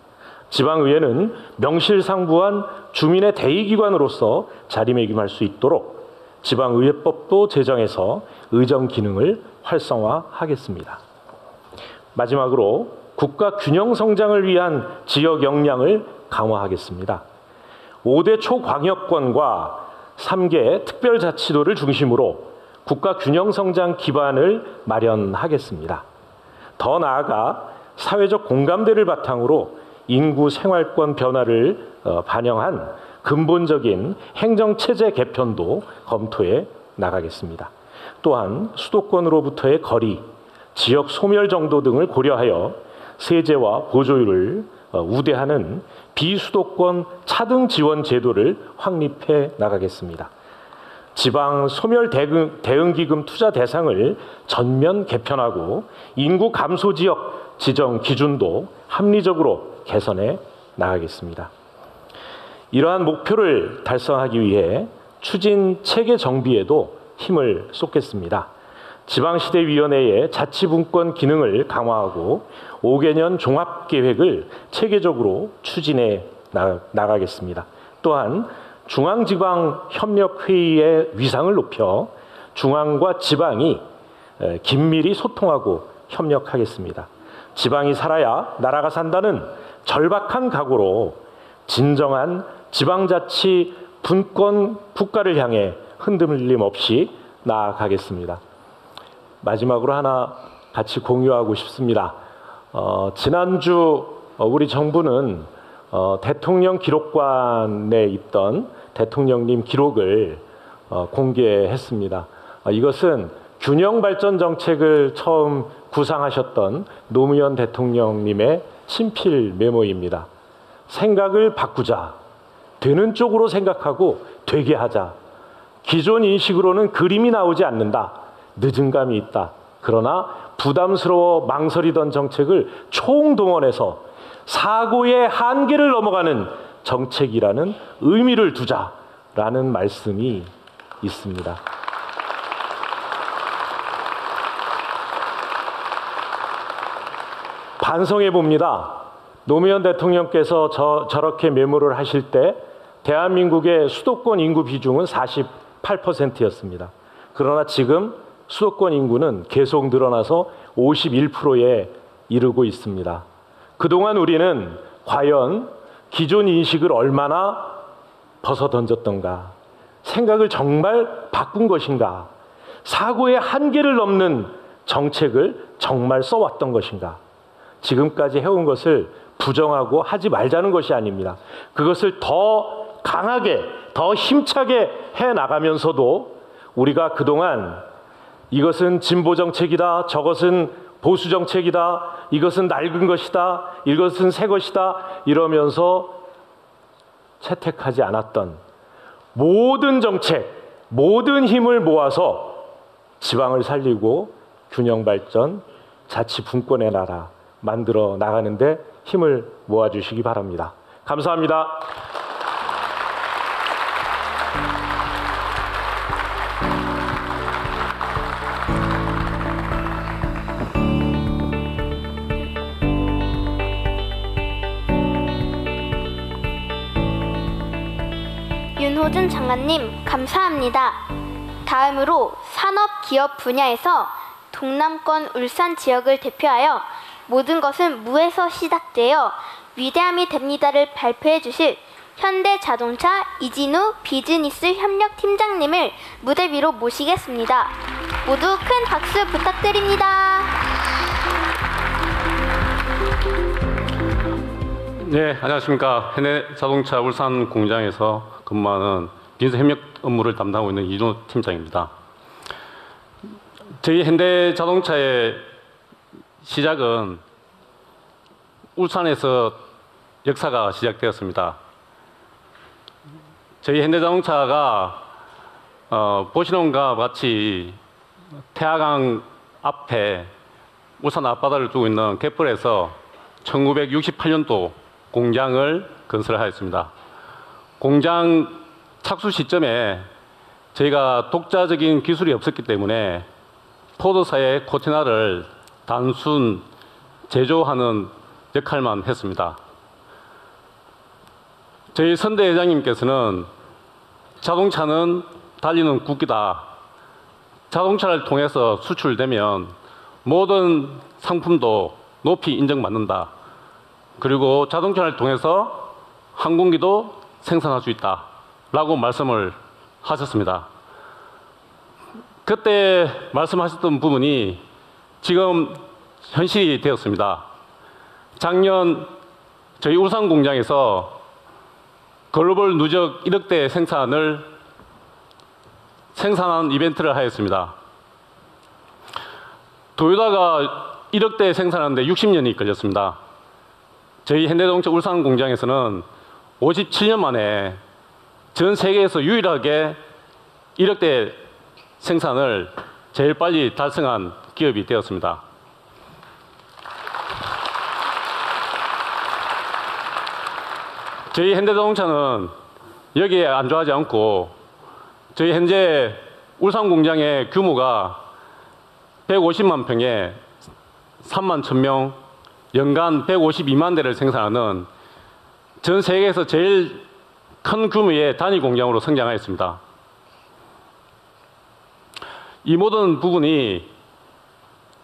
Speaker 7: 지방의회는 명실상부한 주민의 대의기관으로서 자리매김할 수 있도록 지방의회법도 제정해서 의정 기능을 활성화하겠습니다. 마지막으로 국가 균형 성장을 위한 지역 역량을 강화하겠습니다. 5대 초광역권과 3개 특별자치도를 중심으로 국가 균형 성장 기반을 마련하겠습니다. 더 나아가 사회적 공감대를 바탕으로 인구 생활권 변화를 반영한 근본적인 행정체제 개편도 검토해 나가겠습니다. 또한 수도권으로부터의 거리, 지역 소멸 정도 등을 고려하여 세제와 보조율을 우대하는 비수도권 차등 지원 제도를 확립해 나가겠습니다. 지방 소멸 대응기금 투자 대상을 전면 개편하고 인구 감소 지역 지정 기준도 합리적으로 개선해 나가겠습니다. 이러한 목표를 달성하기 위해 추진 체계 정비에도 힘을 쏟겠습니다. 지방시대위원회의 자치분권 기능을 강화하고 5개년 종합계획을 체계적으로 추진해 나가겠습니다. 또한 중앙지방협력회의의 위상을 높여 중앙과 지방이 긴밀히 소통하고 협력하겠습니다. 지방이 살아야 나라가 산다는 절박한 각오로 진정한 지방자치 분권 국가를 향해 흔들림 없이 나아가겠습니다. 마지막으로 하나 같이 공유하고 싶습니다. 지난주 우리 정부는 대통령 기록관에 있던 대통령님 기록을 공개했습니다. 이것은 균형발전 정책을 처음 구상하셨던 노무현 대통령님의 친필 메모입니다. 생각을 바꾸자. 되는 쪽으로 생각하고 되게 하자. 기존 인식으로는 그림이 나오지 않는다. 늦은 감이 있다. 그러나 부담스러워 망설이던 정책을 총동원해서 사고의 한계를 넘어가는 정책이라는 의미를 두자라는 말씀이 있습니다. 반성해 봅니다. 노무현 대통령께서 저렇게 메모를 하실 때 대한민국의 수도권 인구 비중은 48%였습니다. 그러나 지금 수도권 인구는 계속 늘어나서 51%에 이르고 있습니다. 그동안 우리는 과연 기존 인식을 얼마나 벗어던졌던가, 생각을 정말 바꾼 것인가, 사고의 한계를 넘는 정책을 정말 써왔던 것인가, 지금까지 해온 것을 부정하고 하지 말자는 것이 아닙니다. 그것을 더 강하게, 더 힘차게 해나가면서도 우리가 그동안 이것은 진보 정책이다, 저것은 보수 정책이다, 이것은 낡은 것이다, 이것은 새 것이다 이러면서 채택하지 않았던 모든 정책, 모든 힘을 모아서 지방을 살리고 균형 발전, 자치 분권의 나라 만들어 나가는데 힘을 모아주시기 바랍니다. 감사합니다.
Speaker 2: 윤호준 장관님 감사합니다. 다음으로 산업 기업 분야에서 동남권 울산 지역을 대표하여 모든 것은 무에서 시작되어 위대함이 됩니다를 발표해 주실 현대자동차 이진우 비즈니스 협력팀장님을 무대 위로 모시겠습니다. 모두 큰 박수 부탁드립니다.
Speaker 8: 네, 안녕하십니까. 현대자동차 울산 공장에서 근무하는 비즈니스 협력 업무를 담당하고 있는 이진우 팀장입니다. 저희 현대자동차의 시작은 울산에서 역사가 시작되었습니다. 저희 현대자동차가 보시는 것과 같이 태화강 앞에 울산 앞바다를 두고 있는 갯벌에서 1968년도 공장을 건설하였습니다. 공장 착수 시점에 저희가 독자적인 기술이 없었기 때문에 포도사의 코테나를 단순 제조하는 역할만 했습니다. 저희 선대 회장님께서는 자동차는 달리는 국기다. 자동차를 통해서 수출되면 모든 상품도 높이 인정받는다. 그리고 자동차를 통해서 항공기도 생산할 수 있다. 라고 말씀을 하셨습니다. 그때 말씀하셨던 부분이 지금 현실이 되었습니다. 작년 저희 울산 공장에서 글로벌 누적 1억 대 생산한 이벤트를 하였습니다. 도요타가 1억 대 생산하는데 60년이 걸렸습니다. 저희 현대자동차 울산 공장에서는 57년 만에 전 세계에서 유일하게 1억 대 생산을 제일 빨리 달성한 기업이 되었습니다. 저희 현대자동차는 여기에 안주하지 않고 저희 현재 울산 공장의 규모가 150만 평에 3만 1000명, 연간 152만 대를 생산하는 전 세계에서 제일 큰 규모의 단위 공장으로 성장하였습니다. 이 모든 부분이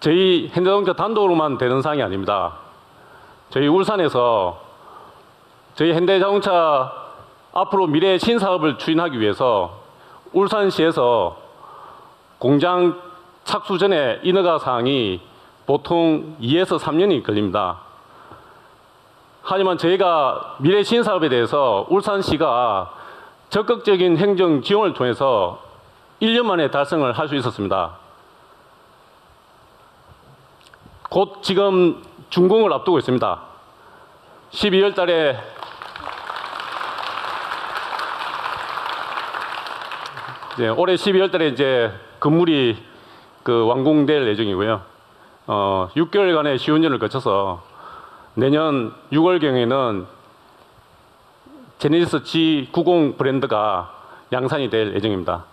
Speaker 8: 저희 현대자동차 단독으로만 되는 사항이 아닙니다. 저희 울산에서 저희 현대자동차 앞으로 미래의 신사업을 추진하기 위해서 울산시에서 공장 착수 전에 인허가 사항이 보통 2에서 3년이 걸립니다. 하지만 저희가 미래 신사업에 대해서 울산시가 적극적인 행정 지원을 통해서 1년 만에 달성을 할 수 있었습니다. 곧 지금 준공을 앞두고 있습니다. 12월 달에 올해 12월 달에 이제 건물이 완공될 예정이고요. 6개월간의 시운전을 거쳐서 내년 6월경에는 제네시스 G90 브랜드가 양산이 될 예정입니다.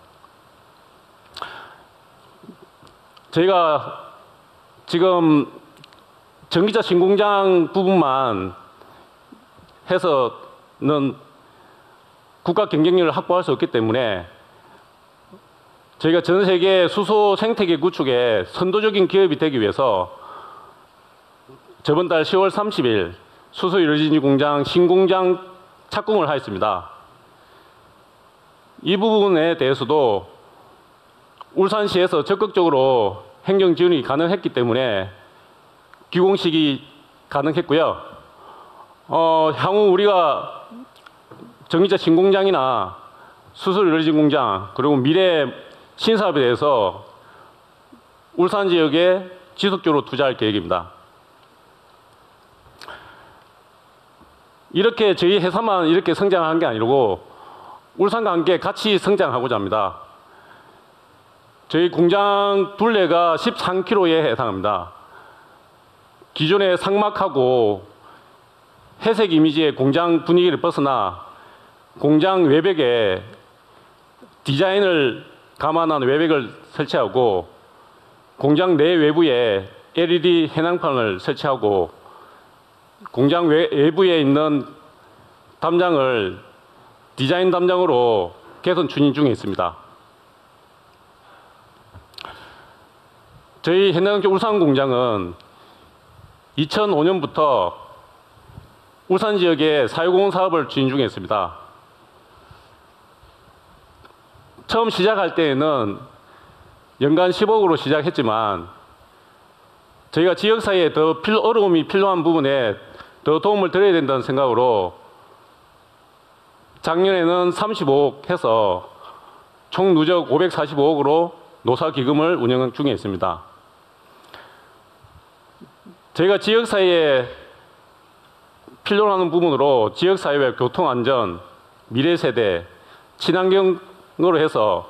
Speaker 8: 저희가 지금 전기차 신공장 부분만 해서는 국가 경쟁력을 확보할 수 없기 때문에 저희가 전 세계 수소 생태계 구축에 선도적인 기업이 되기 위해서 저번 달 10월 30일 수소 유레진지 공장 신공장 착공을 하였습니다. 이 부분에 대해서도 울산시에서 적극적으로 행정 지원이 가능했기 때문에 기공식이 가능했고요. 향후 우리가 전기차 신공장이나 수소 유레진 공장 그리고 미래 신사업에 대해서 울산 지역에 지속적으로 투자할 계획입니다. 이렇게 저희 회사만 이렇게 성장한 게 아니고 울산과 함께 같이 성장하고자 합니다. 저희 공장 둘레가 13km에 해당합니다. 기존의 상막하고 회색 이미지의 공장 분위기를 벗어나 공장 외벽에 디자인을 감안한 외벽을 설치하고 공장 내 외부에 LED 해낭판을 설치하고 공장 외부에 있는 담장을 디자인 담장으로 개선 추진 중에 있습니다. 저희 현대자동차 울산 공장은 2005년부터 울산 지역에 사유공헌 사업을 추진 중에 있습니다. 처음 시작할 때에는 연간 10억으로 시작했지만 저희가 지역사회에 더 어려움이 필요한 부분에 더 도움을 드려야 된다는 생각으로 작년에는 35억 해서 총 누적 545억으로 노사기금을 운영 중에 있습니다. 저희가 지역사회에 필요로 하는 부분으로 지역사회와 교통안전, 미래세대, 친환경으로 해서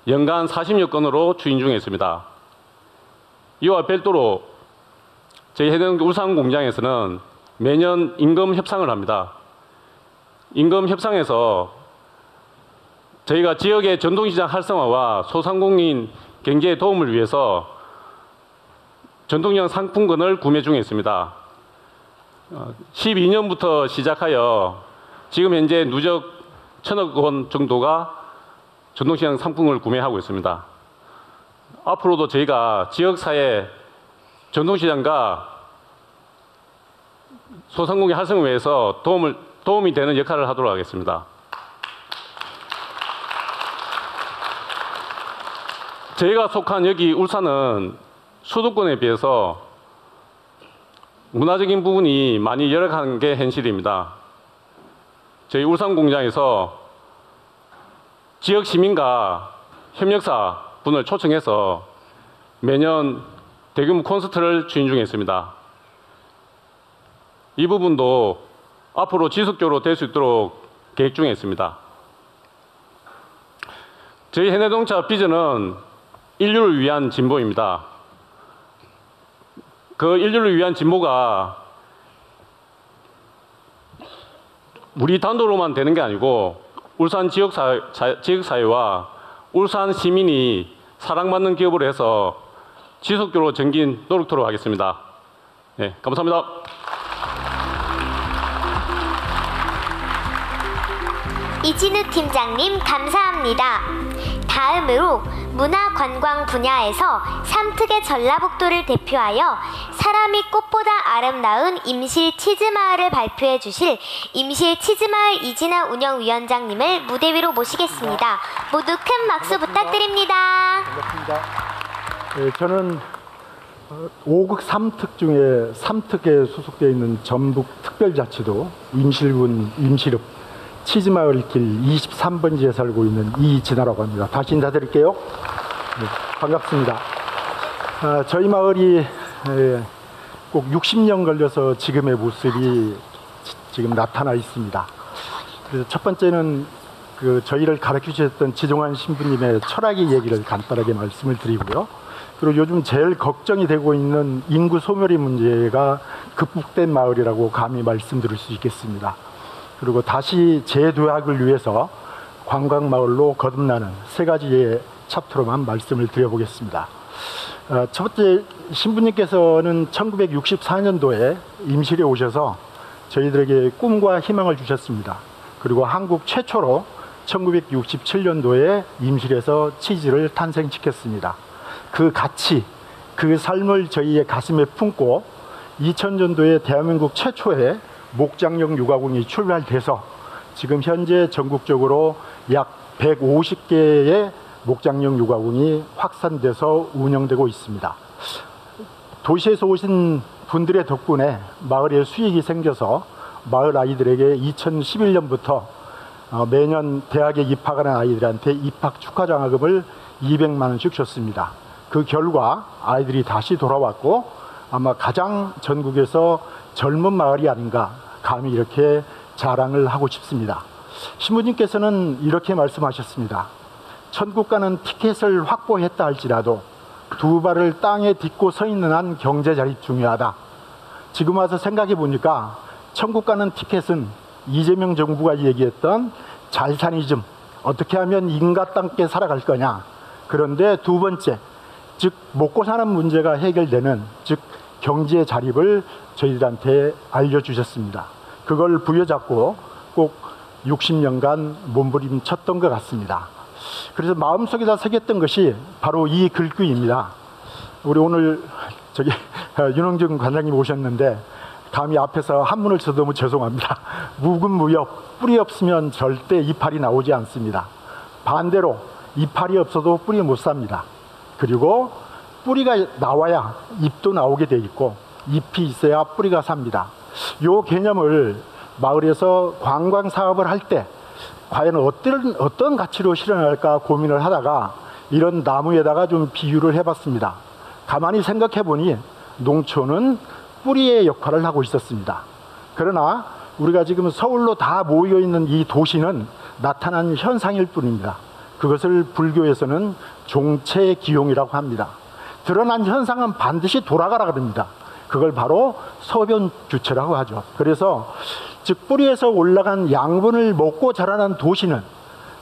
Speaker 8: 연간 40여 건으로 추진 중에 있습니다. 이와 별도로 저희 현대자동차 울산 공장에서는 매년 임금 협상을 합니다. 임금 협상에서 저희가 지역의 전통시장 활성화와 소상공인 경제에 도움을 위해서 전통시장 상품권을 구매 중에 있습니다. 12년부터 시작하여 지금 현재 누적 1,000억 원 정도가 전통시장 상품을 구매하고 있습니다. 앞으로도 저희가 지역사회 전통시장과 소상공인 활성화를 위해서 도움이 되는 역할을 하도록 하겠습니다. 저희가 속한 여기 울산은 수도권에 비해서 문화적인 부분이 많이 열악한 게 현실입니다. 저희 울산 공장에서 지역 시민과 협력사 분을 초청해서 매년 대규모 콘서트를 추진 중에 있습니다. 이 부분도 앞으로 지속적으로 될 수 있도록 계획 중에 있습니다. 저희 현대자동차 비전은 인류를 위한 진보입니다. 그 인류를 위한 진보가 우리 단독으로만 되는 게 아니고 울산 지역사회와 울산 시민이 사랑받는 기업으로 해서 지속적으로 전진 노력토록 하겠습니다. 네, 감사합니다.
Speaker 1: 이진우 팀장님 감사합니다. 다음으로 문화관광 분야에서 삼특의 전라북도를 대표하여 사람이 꽃보다 아름다운 임실 치즈마을을 발표해 주실 임실 치즈마을 이진아 운영위원장님을 무대 위로 모시겠습니다. 모두 큰 박수 부탁드립니다.
Speaker 9: 반갑습니다. 네, 저는 5극 3특 중에 3특에 소속되어 있는 전북특별자치도 임실군 임실읍 치즈마을 길 23번지에 살고 있는 이진아라고 합니다. 다시 인사드릴게요. 네, 반갑습니다. 저희 마을이 꼭 60년 걸려서 지금의 모습이 지금 나타나 있습니다. 그래서 첫 번째는 저희를 가르쳐 주셨던 지종환 신부님의 철학의 얘기를 간단하게 말씀을 드리고요. 그리고 요즘 제일 걱정이 되고 있는 인구 소멸의 문제가 극복된 마을이라고 감히 말씀드릴 수 있겠습니다. 그리고 다시 재도약을 위해서 관광마을로 거듭나는 세 가지의 챕터로만 말씀을 드려보겠습니다. 첫 번째, 신부님께서는 1964년도에 임실에 오셔서 저희들에게 꿈과 희망을 주셨습니다. 그리고 한국 최초로 1967년도에 임실에서 치즈를 탄생시켰습니다. 그 가치, 그 삶을 저희의 가슴에 품고 2000년도에 대한민국 최초의 목장용 육아군이 출발돼서 지금 현재 전국적으로 약 150개의 목장용 육아군이 확산돼서 운영되고 있습니다. 도시에서 오신 분들의 덕분에 마을에 수익이 생겨서 마을 아이들에게 2011년부터 매년 대학에 입학하는 아이들한테 입학 축하 장학금을 200만 원씩 줬습니다. 그 결과 아이들이 다시 돌아왔고 아마 가장 전국에서 젊은 마을이 아닌가 감히 이렇게 자랑을 하고 싶습니다. 신부님께서는 이렇게 말씀하셨습니다. 천국 가는 티켓을 확보했다 할지라도 두 발을 땅에 딛고 서 있는 한 경제 자립 중요하다. 지금 와서 생각해 보니까 천국 가는 티켓은 이재명 정부가 얘기했던 잘사니즘, 어떻게 하면 인간답게 살아갈 거냐. 그런데 두 번째, 즉 먹고 사는 문제가 해결되는, 즉 경제 자립을 저희들한테 알려주셨습니다. 그걸 부여잡고 꼭 60년간 몸부림쳤던 것 같습니다. 그래서 마음속에다 새겼던 것이 바로 이 글귀입니다. 우리 오늘 윤홍준 관장님 오셨는데 감히 앞에서 한문을 쳐서 너무 죄송합니다. 무근무역, 뿌리 없으면 절대 이파리 나오지 않습니다. 반대로 이파리 없어도 뿌리 못 삽니다. 그리고 뿌리가 나와야 잎도 나오게 돼 있고 잎이 있어야 뿌리가 삽니다. 이 개념을 마을에서 관광 사업을 할 때 과연 어떤 가치로 실현할까 고민을 하다가 이런 나무에다가 좀 비유를 해봤습니다. 가만히 생각해 보니 농촌은 뿌리의 역할을 하고 있었습니다. 그러나 우리가 지금 서울로 다 모여 있는 이 도시는 나타난 현상일 뿐입니다. 그것을 불교에서는 종체기용이라고 합니다. 드러난 현상은 반드시 돌아가라 그럽니다. 그걸 바로 소변주체라고 하죠. 그래서 즉 뿌리에서 올라간 양분을 먹고 자라난 도시는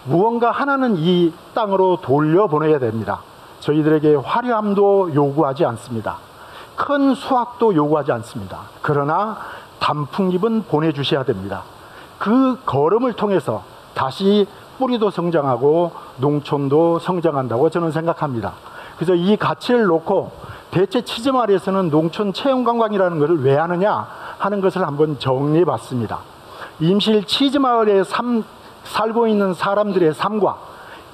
Speaker 9: 무언가 하나는 이 땅으로 돌려보내야 됩니다. 저희들에게 화려함도 요구하지 않습니다. 큰 수확도 요구하지 않습니다. 그러나 단풍잎은 보내주셔야 됩니다. 그 걸음을 통해서 다시 뿌리도 성장하고 농촌도 성장한다고 저는 생각합니다. 그래서 이 가치를 놓고 대체 치즈마을에서는 농촌 체험관광이라는 것을 왜 하느냐 하는 것을 한번 정리해 봤습니다. 임실 치즈마을에 살고 있는 사람들의 삶과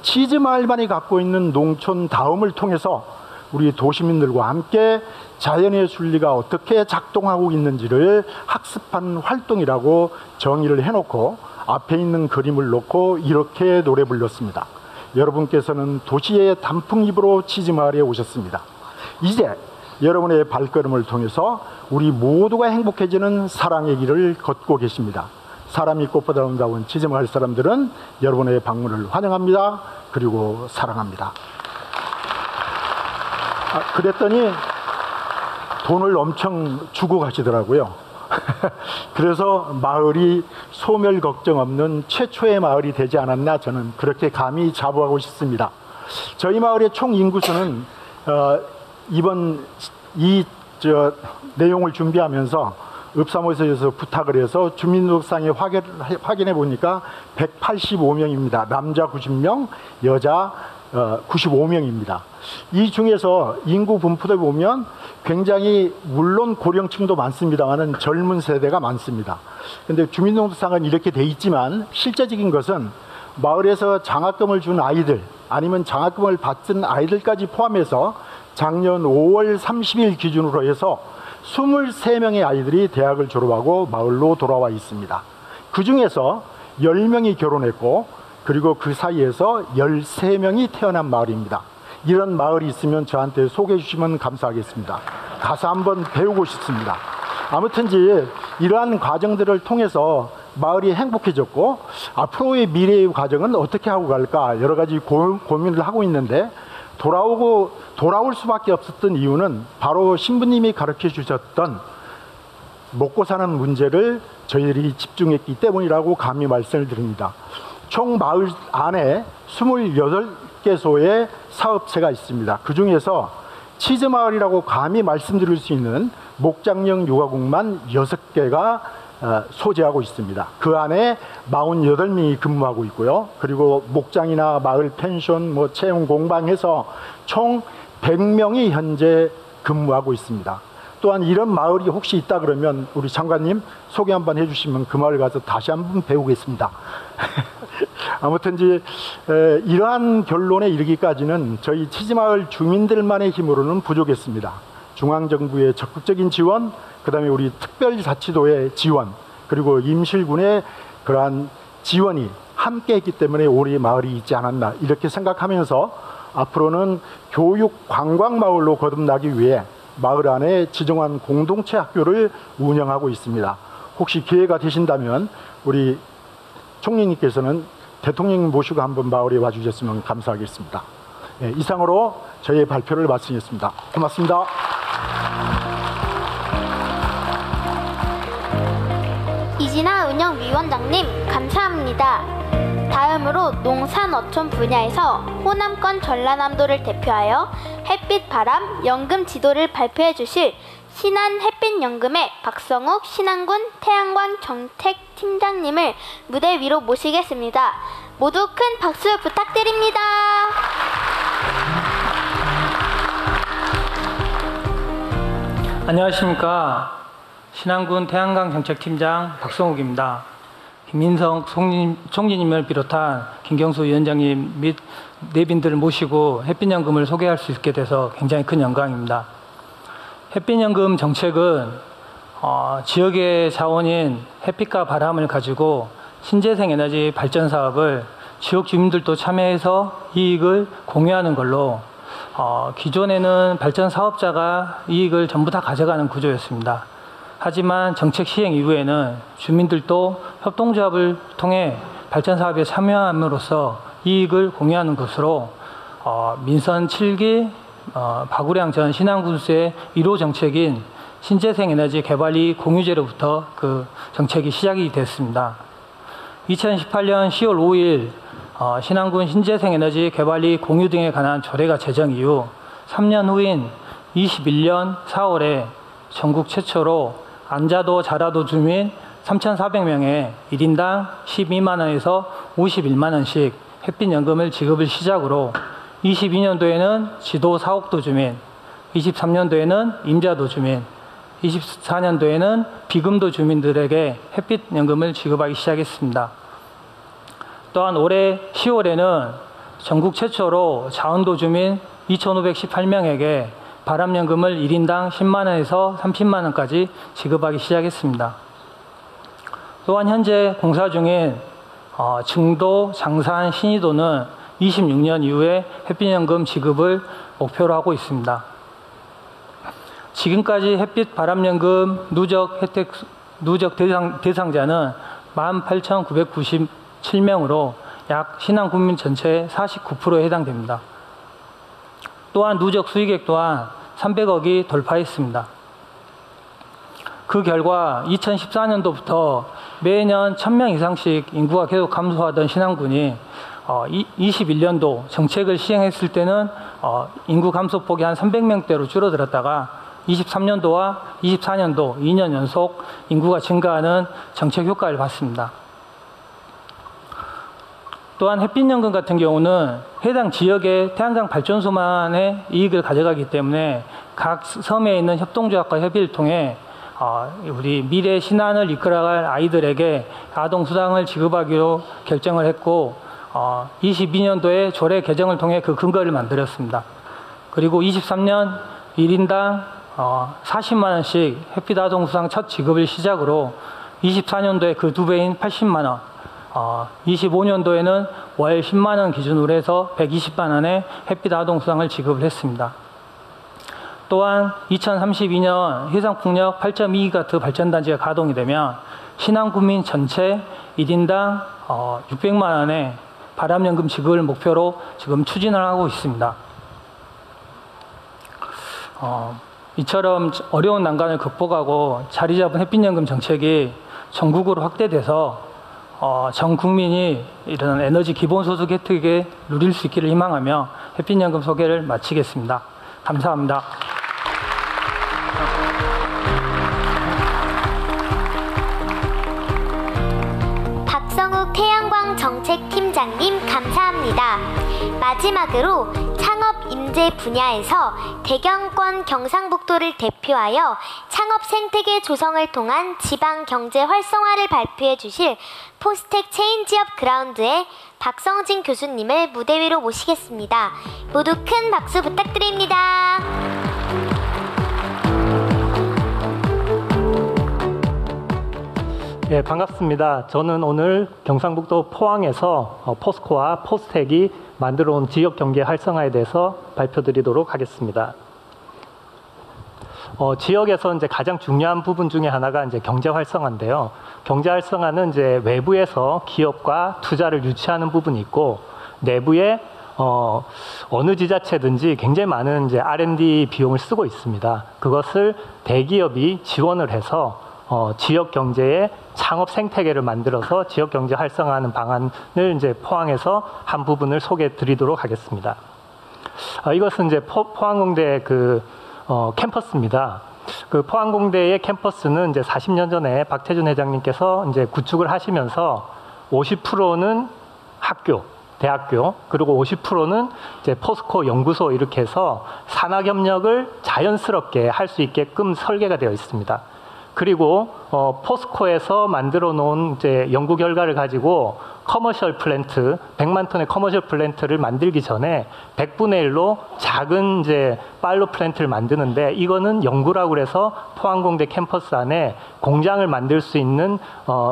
Speaker 9: 치즈마을만이 갖고 있는 농촌다움을 통해서 우리 도시민들과 함께 자연의 순리가 어떻게 작동하고 있는지를 학습한 활동이라고 정의를 해놓고 앞에 있는 그림을 놓고 이렇게 노래 불렀습니다. 여러분께서는 도시의 단풍잎으로 치즈마을에 오셨습니다. 이제 여러분의 발걸음을 통해서 우리 모두가 행복해지는 사랑의 길을 걷고 계십니다. 사람이 꽃보다 아름다운 치즈마을 사람들은 여러분의 방문을 환영합니다. 그리고 사랑합니다. 그랬더니 돈을 엄청 주고 가시더라고요. 그래서 마을이 소멸 걱정 없는 최초의 마을이 되지 않았나 저는 그렇게 감히 자부하고 싶습니다. 저희 마을의 총 인구수는 이번 내용을 준비하면서 읍사무소에서 부탁을 해서 주민등록상에 확인해 보니까 185명입니다. 남자 90명, 여자 95명입니다. 이 중에서 인구 분포를 보면 굉장히 물론 고령층도 많습니다만 젊은 세대가 많습니다. 그런데 주민등록상은 이렇게 돼 있지만 실제적인 것은 마을에서 장학금을 준 아이들 아니면 장학금을 받은 아이들까지 포함해서 작년 5월 30일 기준으로 해서 23명의 아이들이 대학을 졸업하고 마을로 돌아와 있습니다. 그 중에서 10명이 결혼했고 그리고 그 사이에서 13명이 태어난 마을입니다. 이런 마을이 있으면 저한테 소개해 주시면 감사하겠습니다. 가서 한번 배우고 싶습니다. 아무튼지 이러한 과정들을 통해서 마을이 행복해졌고 앞으로의 미래의 과정은 어떻게 하고 갈까 여러 가지 고민을 하고 있는데 돌아올 수밖에 없었던 이유는 바로 신부님이 가르쳐 주셨던 먹고 사는 문제를 저희들이 집중했기 때문이라고 감히 말씀을 드립니다. 총 마을 안에 28개소의 사업체가 있습니다. 그 중에서 치즈마을이라고 감히 말씀드릴 수 있는 목장형 육아국만 6개가 소재하고 있습니다. 그 안에 48명이 근무하고 있고요. 그리고 목장이나 마을 펜션, 채용 공방해서 총 100명이 현재 근무하고 있습니다. 또한 이런 마을이 혹시 있다 그러면 우리 장관님 소개 한번 해주시면 그 마을 가서 다시 한번 배우겠습니다. 아무튼 이러한 결론에 이르기까지는 저희 치즈마을 주민들만의 힘으로는 부족했습니다. 중앙정부의 적극적인 지원, 그 다음에 우리 특별자치도의 지원, 그리고 임실군의 그러한 지원이 함께 했기 때문에 우리 마을이 있지 않았나 이렇게 생각하면서 앞으로는 교육 관광마을로 거듭나기 위해 마을 안에 지정한 공동체 학교를 운영하고 있습니다. 혹시 기회가 되신다면 우리 총리님께서는 대통령 모시고 한번 마을에 와주셨으면 감사하겠습니다. 네, 이상으로 저희의 발표를 마치겠습니다. 고맙습니다.
Speaker 2: 이진아 운영위원장님 감사합니다. 다음으로 농산어촌 분야에서 호남권 전라남도를 대표하여 햇빛 바람 연금 지도를 발표해 주실 신한 햇빛연금의 박성욱 신안군 태양광 정책팀장님을 무대 위로 모시겠습니다. 모두 큰 박수 부탁드립니다.
Speaker 10: 안녕하십니까. 신안군 태양광 정책팀장 박성욱입니다. 김민성 총리님을 비롯한 김경수 위원장님 및 내빈들을 모시고 햇빛연금을 소개할 수 있게 돼서 굉장히 큰 영광입니다. 햇빛연금 정책은 지역의 자원인 햇빛과 바람을 가지고 신재생 에너지 발전 사업을 지역 주민들도 참여해서 이익을 공유하는 걸로 기존에는 발전 사업자가 이익을 전부 다 가져가는 구조였습니다. 하지만 정책 시행 이후에는 주민들도 협동조합을 통해 발전 사업에 참여함으로써 이익을 공유하는 것으로 민선 7기 박우량 전 신안군수의 1호 정책인 신재생 에너지 개발이 공유제로부터 그 정책이 시작이 됐습니다. 2018년 10월 5일 신안군 신재생 에너지 개발이 공유 등에 관한 조례가 제정 이후 3년 후인 21년 4월에 전국 최초로 안자도 자라도 주민 3,400명에 1인당 12만 원에서 51만 원씩 햇빛연금을 지급을 시작으로 22년도에는 지도 사옥도 주민, 23년도에는 임자도 주민, 24년도에는 비금도 주민들에게 햇빛연금을 지급하기 시작했습니다. 또한 올해 10월에는 전국 최초로 자원도 주민 2,518명에게 바람연금을 1인당 10만 원에서 30만 원까지 지급하기 시작했습니다. 또한 현재 공사 중인 증도, 장산, 신의도는 26년 이후에 햇빛연금 지급을 목표로 하고 있습니다. 지금까지 햇빛 바람연금 누적 대상자는 18,997명으로 약 신안 국민 전체의 49%에 해당됩니다. 또한 누적 수익액 또한 300억이 돌파했습니다. 그 결과 2014년도부터 매년 1,000명 이상씩 인구가 계속 감소하던 신안군이 21년도 정책을 시행했을 때는 인구 감소폭이 한 300명대로 줄어들었다가 23년도와 24년도 2년 연속 인구가 증가하는 정책 효과를 봤습니다. 또한 햇빛연금 같은 경우는 해당 지역의 태양광 발전소만의 이익을 가져가기 때문에 각 섬에 있는 협동조합과 협의를 통해 우리 미래 신안을 이끌어갈 아이들에게 아동수당을 지급하기로 결정을 했고 22년도에 조례 개정을 통해 그 근거를 만들었습니다. 그리고 23년 1인당 40만 원씩 햇빛 아동수당 첫 지급을 시작으로 24년도에 그 2배인 80만 원 25년도에는 월 10만 원 기준으로 해서 120만 원의 햇빛 아동수당을 지급을 했습니다. 또한 2032년 해상풍력 8.2기가와트 발전단지가 가동이 되면 신안군민 전체 1인당 600만 원의 바람연금 지급을 목표로 지금 추진을 하고 있습니다. 이처럼 어려운 난관을 극복하고 자리 잡은 햇빛연금 정책이 전국으로 확대돼서 전 국민이 이런 에너지 기본소득 혜택에 누릴 수 있기를 희망하며 햇빛연금 소개를 마치겠습니다. 감사합니다.
Speaker 1: 박성욱 태양광 정책팀장님 감사합니다. 마지막으로 창업 인재 분야에서 대경권 경상북도를 대표하여 창업 생태계 조성을 통한 지방 경제 활성화를 발표해 주실 포스텍 체인지업 그라운드의 박성진 교수님을 무대 위로 모시겠습니다. 모두 큰 박수 부탁드립니다.
Speaker 11: 네, 반갑습니다. 저는 오늘 경상북도 포항에서 포스코와 포스텍이 만들어 온 지역 경제 활성화에 대해서 발표드리도록 하겠습니다. 지역에서 이제 가장 중요한 부분 중에 하나가 이제 경제 활성화인데요. 경제 활성화는 이제 외부에서 기업과 투자를 유치하는 부분이 있고 내부에 어느 지자체든지 굉장히 많은 이제 R&D 비용을 쓰고 있습니다. 그것을 대기업이 지원을 해서 지역 경제의 창업 생태계를 만들어서 지역 경제 활성화하는 방안을 이제 포항에서 한 부분을 소개해 드리도록 하겠습니다. 이것은 이제 포항공대 캠퍼스입니다. 그 포항공대의 캠퍼스는 이제 40년 전에 박태준 회장님께서 이제 구축을 하시면서 50%는 대학교, 그리고 50%는 이제 포스코 연구소 이렇게 해서 산학협력을 자연스럽게 할 수 있게끔 설계가 되어 있습니다. 그리고 포스코에서 만들어 놓은 이제 연구 결과를 가지고 커머셜 플랜트, 100만 톤의 커머셜 플랜트를 만들기 전에 100분의 1로 작은 이제 파일럿 플랜트를 만드는데 이거는 연구라고 그래서 포항공대 캠퍼스 안에 공장을 만들 수 있는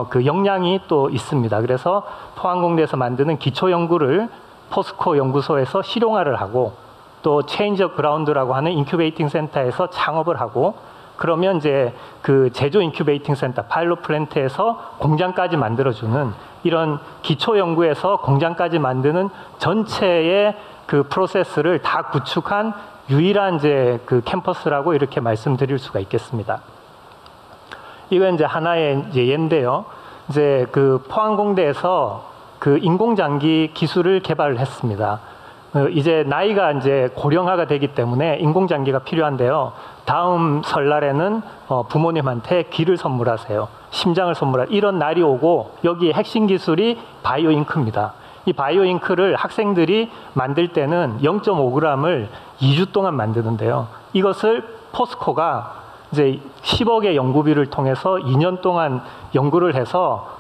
Speaker 11: 그 역량이 또 있습니다. 그래서 포항공대에서 만드는 기초 연구를 포스코 연구소에서 실용화를 하고 또 체인지업 그라운드라고 하는 인큐베이팅 센터에서 창업을 하고 그러면 이제 그 제조 인큐베이팅 센터, 파일럿 플랜트에서 공장까지 만들어주는 이런 기초 연구에서 공장까지 만드는 전체의 그 프로세스를 다 구축한 유일한 이제 그 캠퍼스라고 이렇게 말씀드릴 수가 있겠습니다. 이건 이제 하나의 예인데요. 이제 그 포항공대에서 그 인공장기 기술을 개발을 했습니다. 이제 나이가 이제 고령화가 되기 때문에 인공장기가 필요한데요. 다음 설날에는 부모님한테 귀를 선물하세요. 심장을 선물하세요. 이런 날이 오고 여기에 핵심 기술이 바이오잉크입니다. 이 바이오잉크를 학생들이 만들 때는 0.5g을 2주 동안 만드는데요. 이것을 포스코가 이제 10억의 연구비를 통해서 2년 동안 연구를 해서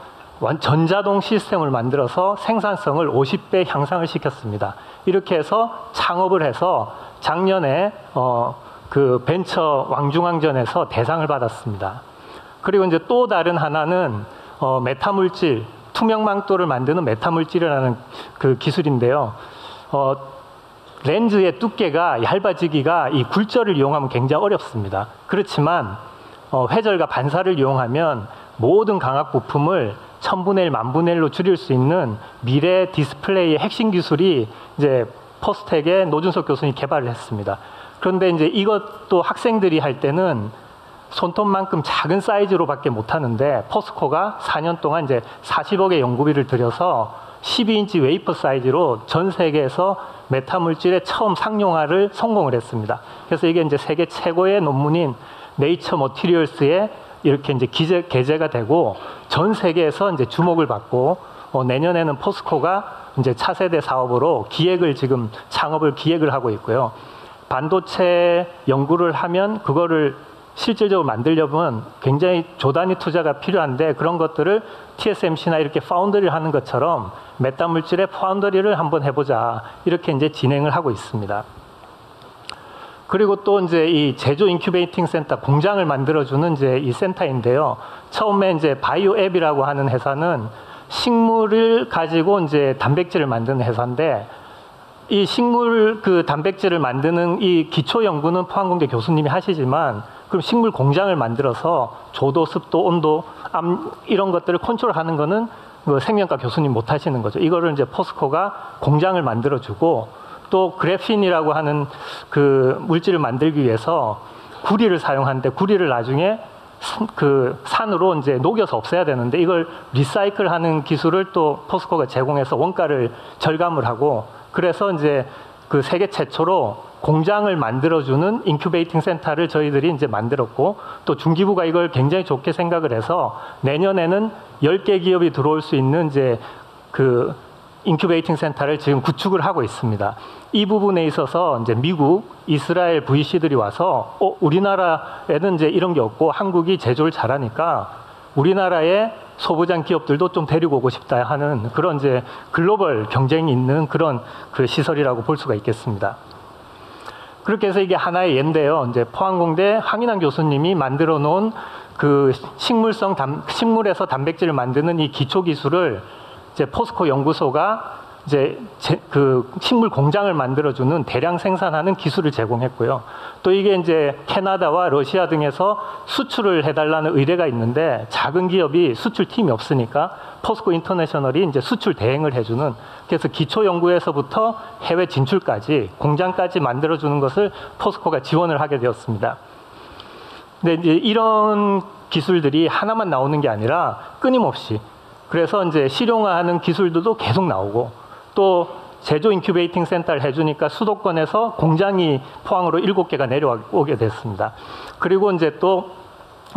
Speaker 11: 전자동 시스템을 만들어서 생산성을 50배 향상을 시켰습니다. 이렇게 해서 창업을 해서 작년에 그 벤처 왕중왕전에서 대상을 받았습니다. 그리고 이제 또 다른 하나는 메타물질, 투명망토를 만드는 메타물질이라는 그 기술인데요. 렌즈의 두께가 얇아지기가 이 굴절을 이용하면 굉장히 어렵습니다. 그렇지만 회절과 반사를 이용하면 모든 광학 부품을 1000분의 1, 10,000분의 1로 줄일 수 있는 미래 디스플레이의 핵심 기술이 이제 포스텍의 노준석 교수님이 개발을 했습니다. 그런데 이제 이것도 학생들이 할 때는 손톱만큼 작은 사이즈로밖에 못 하는데 포스코가 4년 동안 이제 40억의 연구비를 들여서 12인치 웨이퍼 사이즈로 전 세계에서 메타 물질의 처음 상용화를 성공을 했습니다. 그래서 이게 이제 세계 최고의 논문인 네이처 머티리얼스에 이렇게 이제 게재가 되고 전 세계에서 이제 주목을 받고 내년에는 포스코가 이제 차세대 사업으로 지금 창업을 기획을 하고 있고요. 반도체 연구를 하면 그거를 실질적으로 만들려면 굉장히 조단위 투자가 필요한데 그런 것들을 TSMC나 이렇게 파운더리를 하는 것처럼 메타 물질의 파운더리를 한번 해보자 이렇게 이제 진행을 하고 있습니다. 그리고 또 이제 이 제조 인큐베이팅 센터 공장을 만들어주는 이제 이 센터인데요. 처음에 이제 바이오 앱이라고 하는 회사는 식물을 가지고 이제 단백질을 만드는 회사인데 이 식물 단백질을 만드는 이 기초 연구는 포항공대 교수님이 하시지만 그럼 식물 공장을 만들어서 조도, 습도, 온도, 암 이런 것들을 컨트롤하는 거는 생명과 교수님 못 하시는 거죠. 이거를 이제 포스코가 공장을 만들어주고 또 그래핀이라고 하는 그 물질을 만들기 위해서 구리를 사용하는데 구리를 나중에 산으로 이제 녹여서 없애야 되는데 이걸 리사이클하는 기술을 또 포스코가 제공해서 원가를 절감을 하고 그래서 이제 그 세계 최초로 공장을 만들어주는 인큐베이팅 센터를 저희들이 이제 만들었고 또 중기부가 이걸 굉장히 좋게 생각을 해서 내년에는 10개 기업이 들어올 수 있는 이제 그 인큐베이팅 센터를 지금 구축을 하고 있습니다. 이 부분에 있어서 이제 미국, 이스라엘 VC들이 와서 우리나라에는 이제 이런 게 없고 한국이 제조를 잘하니까 우리나라의 소부장 기업들도 좀 데리고 오고 싶다 하는 그런 이제 글로벌 경쟁이 있는 그런 그 시설이라고 볼 수가 있겠습니다. 그렇게 해서 이게 하나의 예인데요. 이제 포항공대 황인환 교수님이 만들어 놓은 그 식물에서 단백질을 만드는 이 기초 기술을 이제 포스코 연구소가 이제 그 식물 공장을 만들어주는 대량 생산하는 기술을 제공했고요. 또 이게 이제 캐나다와 러시아 등에서 수출을 해달라는 의뢰가 있는데 작은 기업이 수출팀이 없으니까 포스코 인터내셔널이 이제 수출 대행을 해주는 그래서 기초 연구에서부터 해외 진출까지 공장까지 만들어주는 것을 포스코가 지원을 하게 되었습니다. 근데 이제 이런 기술들이 하나만 나오는 게 아니라 끊임없이 그래서 이제 실용화하는 기술들도 계속 나오고 또 제조 인큐베이팅 센터를 해주니까 수도권에서 공장이 포항으로 7개가 내려오게 됐습니다. 그리고 이제 또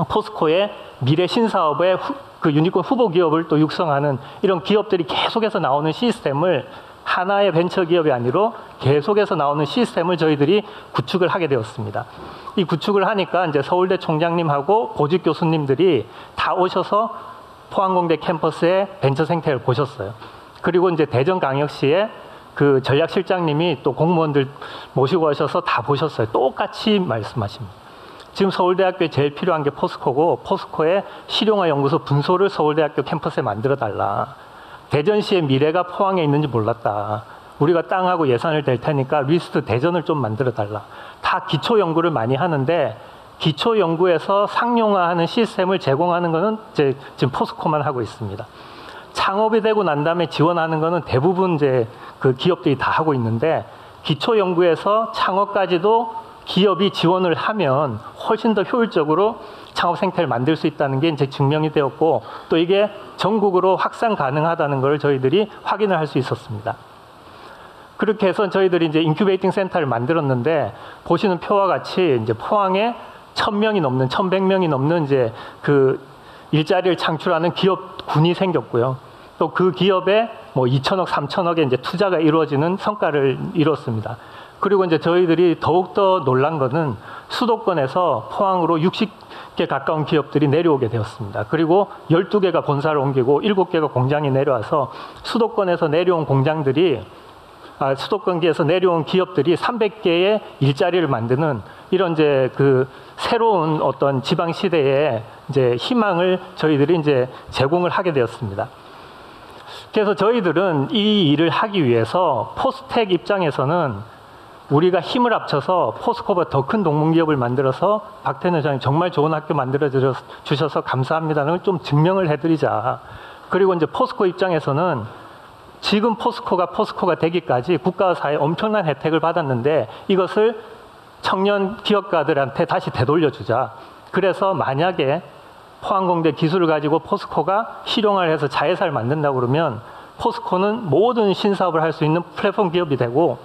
Speaker 11: 포스코의 미래 신사업의 그 유니콘 후보 기업을 또 육성하는 이런 기업들이 계속해서 나오는 시스템을 하나의 벤처 기업이 아니라 계속해서 나오는 시스템을 저희들이 구축을 하게 되었습니다. 이 구축을 하니까 이제 서울대 총장님하고 보직 교수님들이 다 오셔서 포항공대 캠퍼스의 벤처 생태를 보셨어요. 그리고 이제 대전광역시에 그 전략실장님이 또 공무원들 모시고 오셔서 다 보셨어요. 똑같이 말씀하십니다. 지금 서울대학교에 제일 필요한 게 포스코고 포스코의 실용화 연구소 분소를 서울대학교 캠퍼스에 만들어 달라. 대전시의 미래가 포항에 있는지 몰랐다. 우리가 땅하고 예산을 댈 테니까 리스트 대전을 좀 만들어 달라. 다 기초 연구를 많이 하는데 기초 연구에서 상용화하는 시스템을 제공하는 것은 지금 포스코만 하고 있습니다. 창업이 되고 난 다음에 지원하는 것은 대부분 이제 그 기업들이 다 하고 있는데 기초 연구에서 창업까지도 기업이 지원을 하면 훨씬 더 효율적으로 창업 생태를 만들 수 있다는 게 이제 증명이 되었고 또 이게 전국으로 확산 가능하다는 걸 저희들이 확인을 할 수 있었습니다. 그렇게 해서 저희들이 이제 인큐베이팅 센터를 만들었는데 보시는 표와 같이 이제 포항에 1,000명이 넘는 1,100명이 넘는 이제 그 일자리를 창출하는 기업군이 생겼고요. 또 그 기업에 뭐 2천억, 3천억의 이제 투자가 이루어지는 성과를 이뤘습니다. 그리고 이제 저희들이 더욱더 놀란 거는 수도권에서 포항으로 60개 가까운 기업들이 내려오게 되었습니다. 그리고 12개가 본사를 옮기고 7개가 공장이 내려와서 수도권에서 내려온 수도권기에서 내려온 기업들이 300개의 일자리를 만드는 이런 이제 그 새로운 어떤 지방 시대의 이제 희망을 저희들이 이제 제공을 하게 되었습니다. 그래서 저희들은 이 일을 하기 위해서 포스텍 입장에서는 우리가 힘을 합쳐서 포스코보다 더 큰 동문기업을 만들어서 박태현 회장님 정말 좋은 학교 만들어 주셔서 감사합니다는 걸 좀 증명을 해드리자. 그리고 이제 포스코 입장에서는 지금 포스코가 되기까지 국가와 사회에 엄청난 혜택을 받았는데 이것을 청년 기업가들한테 다시 되돌려주자. 그래서 만약에 포항공대 기술을 가지고 포스코가 실용화를 해서 자회사를 만든다고 그러면 포스코는 모든 신사업을 할 수 있는 플랫폼 기업이 되고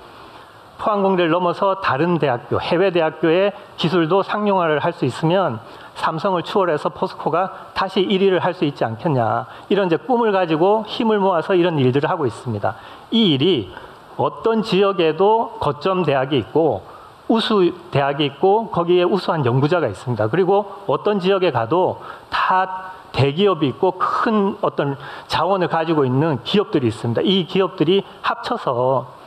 Speaker 11: 포항공대를 넘어서 다른 대학교, 해외 대학교의 기술도 상용화를 할 수 있으면 삼성을 추월해서 포스코가 다시 1위를 할 수 있지 않겠냐. 이런 이제 꿈을 가지고 힘을 모아서 이런 일들을 하고 있습니다. 이 일이 어떤 지역에도 거점 대학이 있고 우수 대학이 있고 거기에 우수한 연구자가 있습니다. 그리고 어떤 지역에 가도 다 대기업이 있고 큰 어떤 자원을 가지고 있는 기업들이 있습니다. 이 기업들이 합쳐서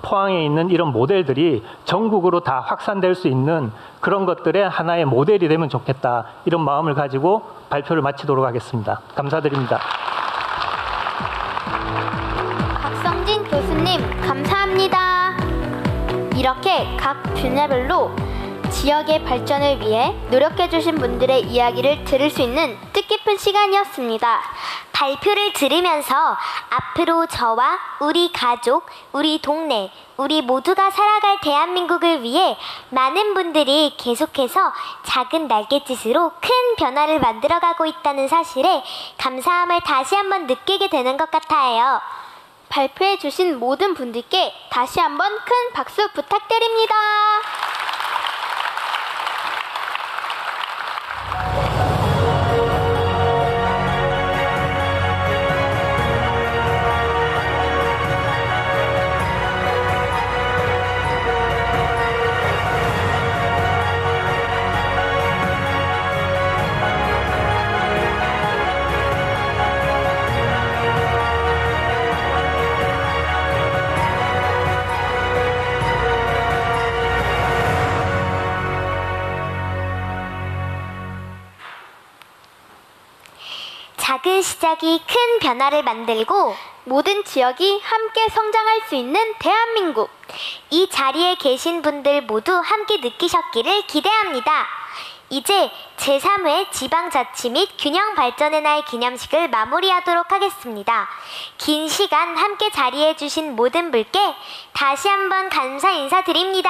Speaker 11: 포항에 있는 이런 모델들이 전국으로 다 확산될 수 있는 그런 것들의 하나의 모델이 되면 좋겠다. 이런 마음을 가지고 발표를 마치도록 하겠습니다. 감사드립니다.
Speaker 2: 박성진 교수님, 감사합니다. 이렇게 각 분야별로 지역의 발전을 위해 노력해주신 분들의 이야기를 들을 수 있는 뜻깊은 시간이었습니다.
Speaker 1: 발표를 들으면서 앞으로 저와 우리 가족, 우리 동네, 우리 모두가 살아갈 대한민국을 위해 많은 분들이 계속해서 작은 날갯짓으로 큰 변화를 만들어가고 있다는 사실에 감사함을 다시 한번 느끼게 되는 것 같아요.
Speaker 2: 발표해주신 모든 분들께 다시 한번 큰 박수 부탁드립니다.
Speaker 1: 작은 시작이 큰 변화를 만들고
Speaker 2: 모든 지역이 함께 성장할 수 있는 대한민국.
Speaker 1: 이 자리에 계신 분들 모두 함께 느끼셨기를 기대합니다. 이제 제3회 지방자치 및 균형 발전의 날 기념식을 마무리하도록 하겠습니다. 긴 시간 함께 자리해 주신 모든 분께 다시 한번 감사 인사드립니다.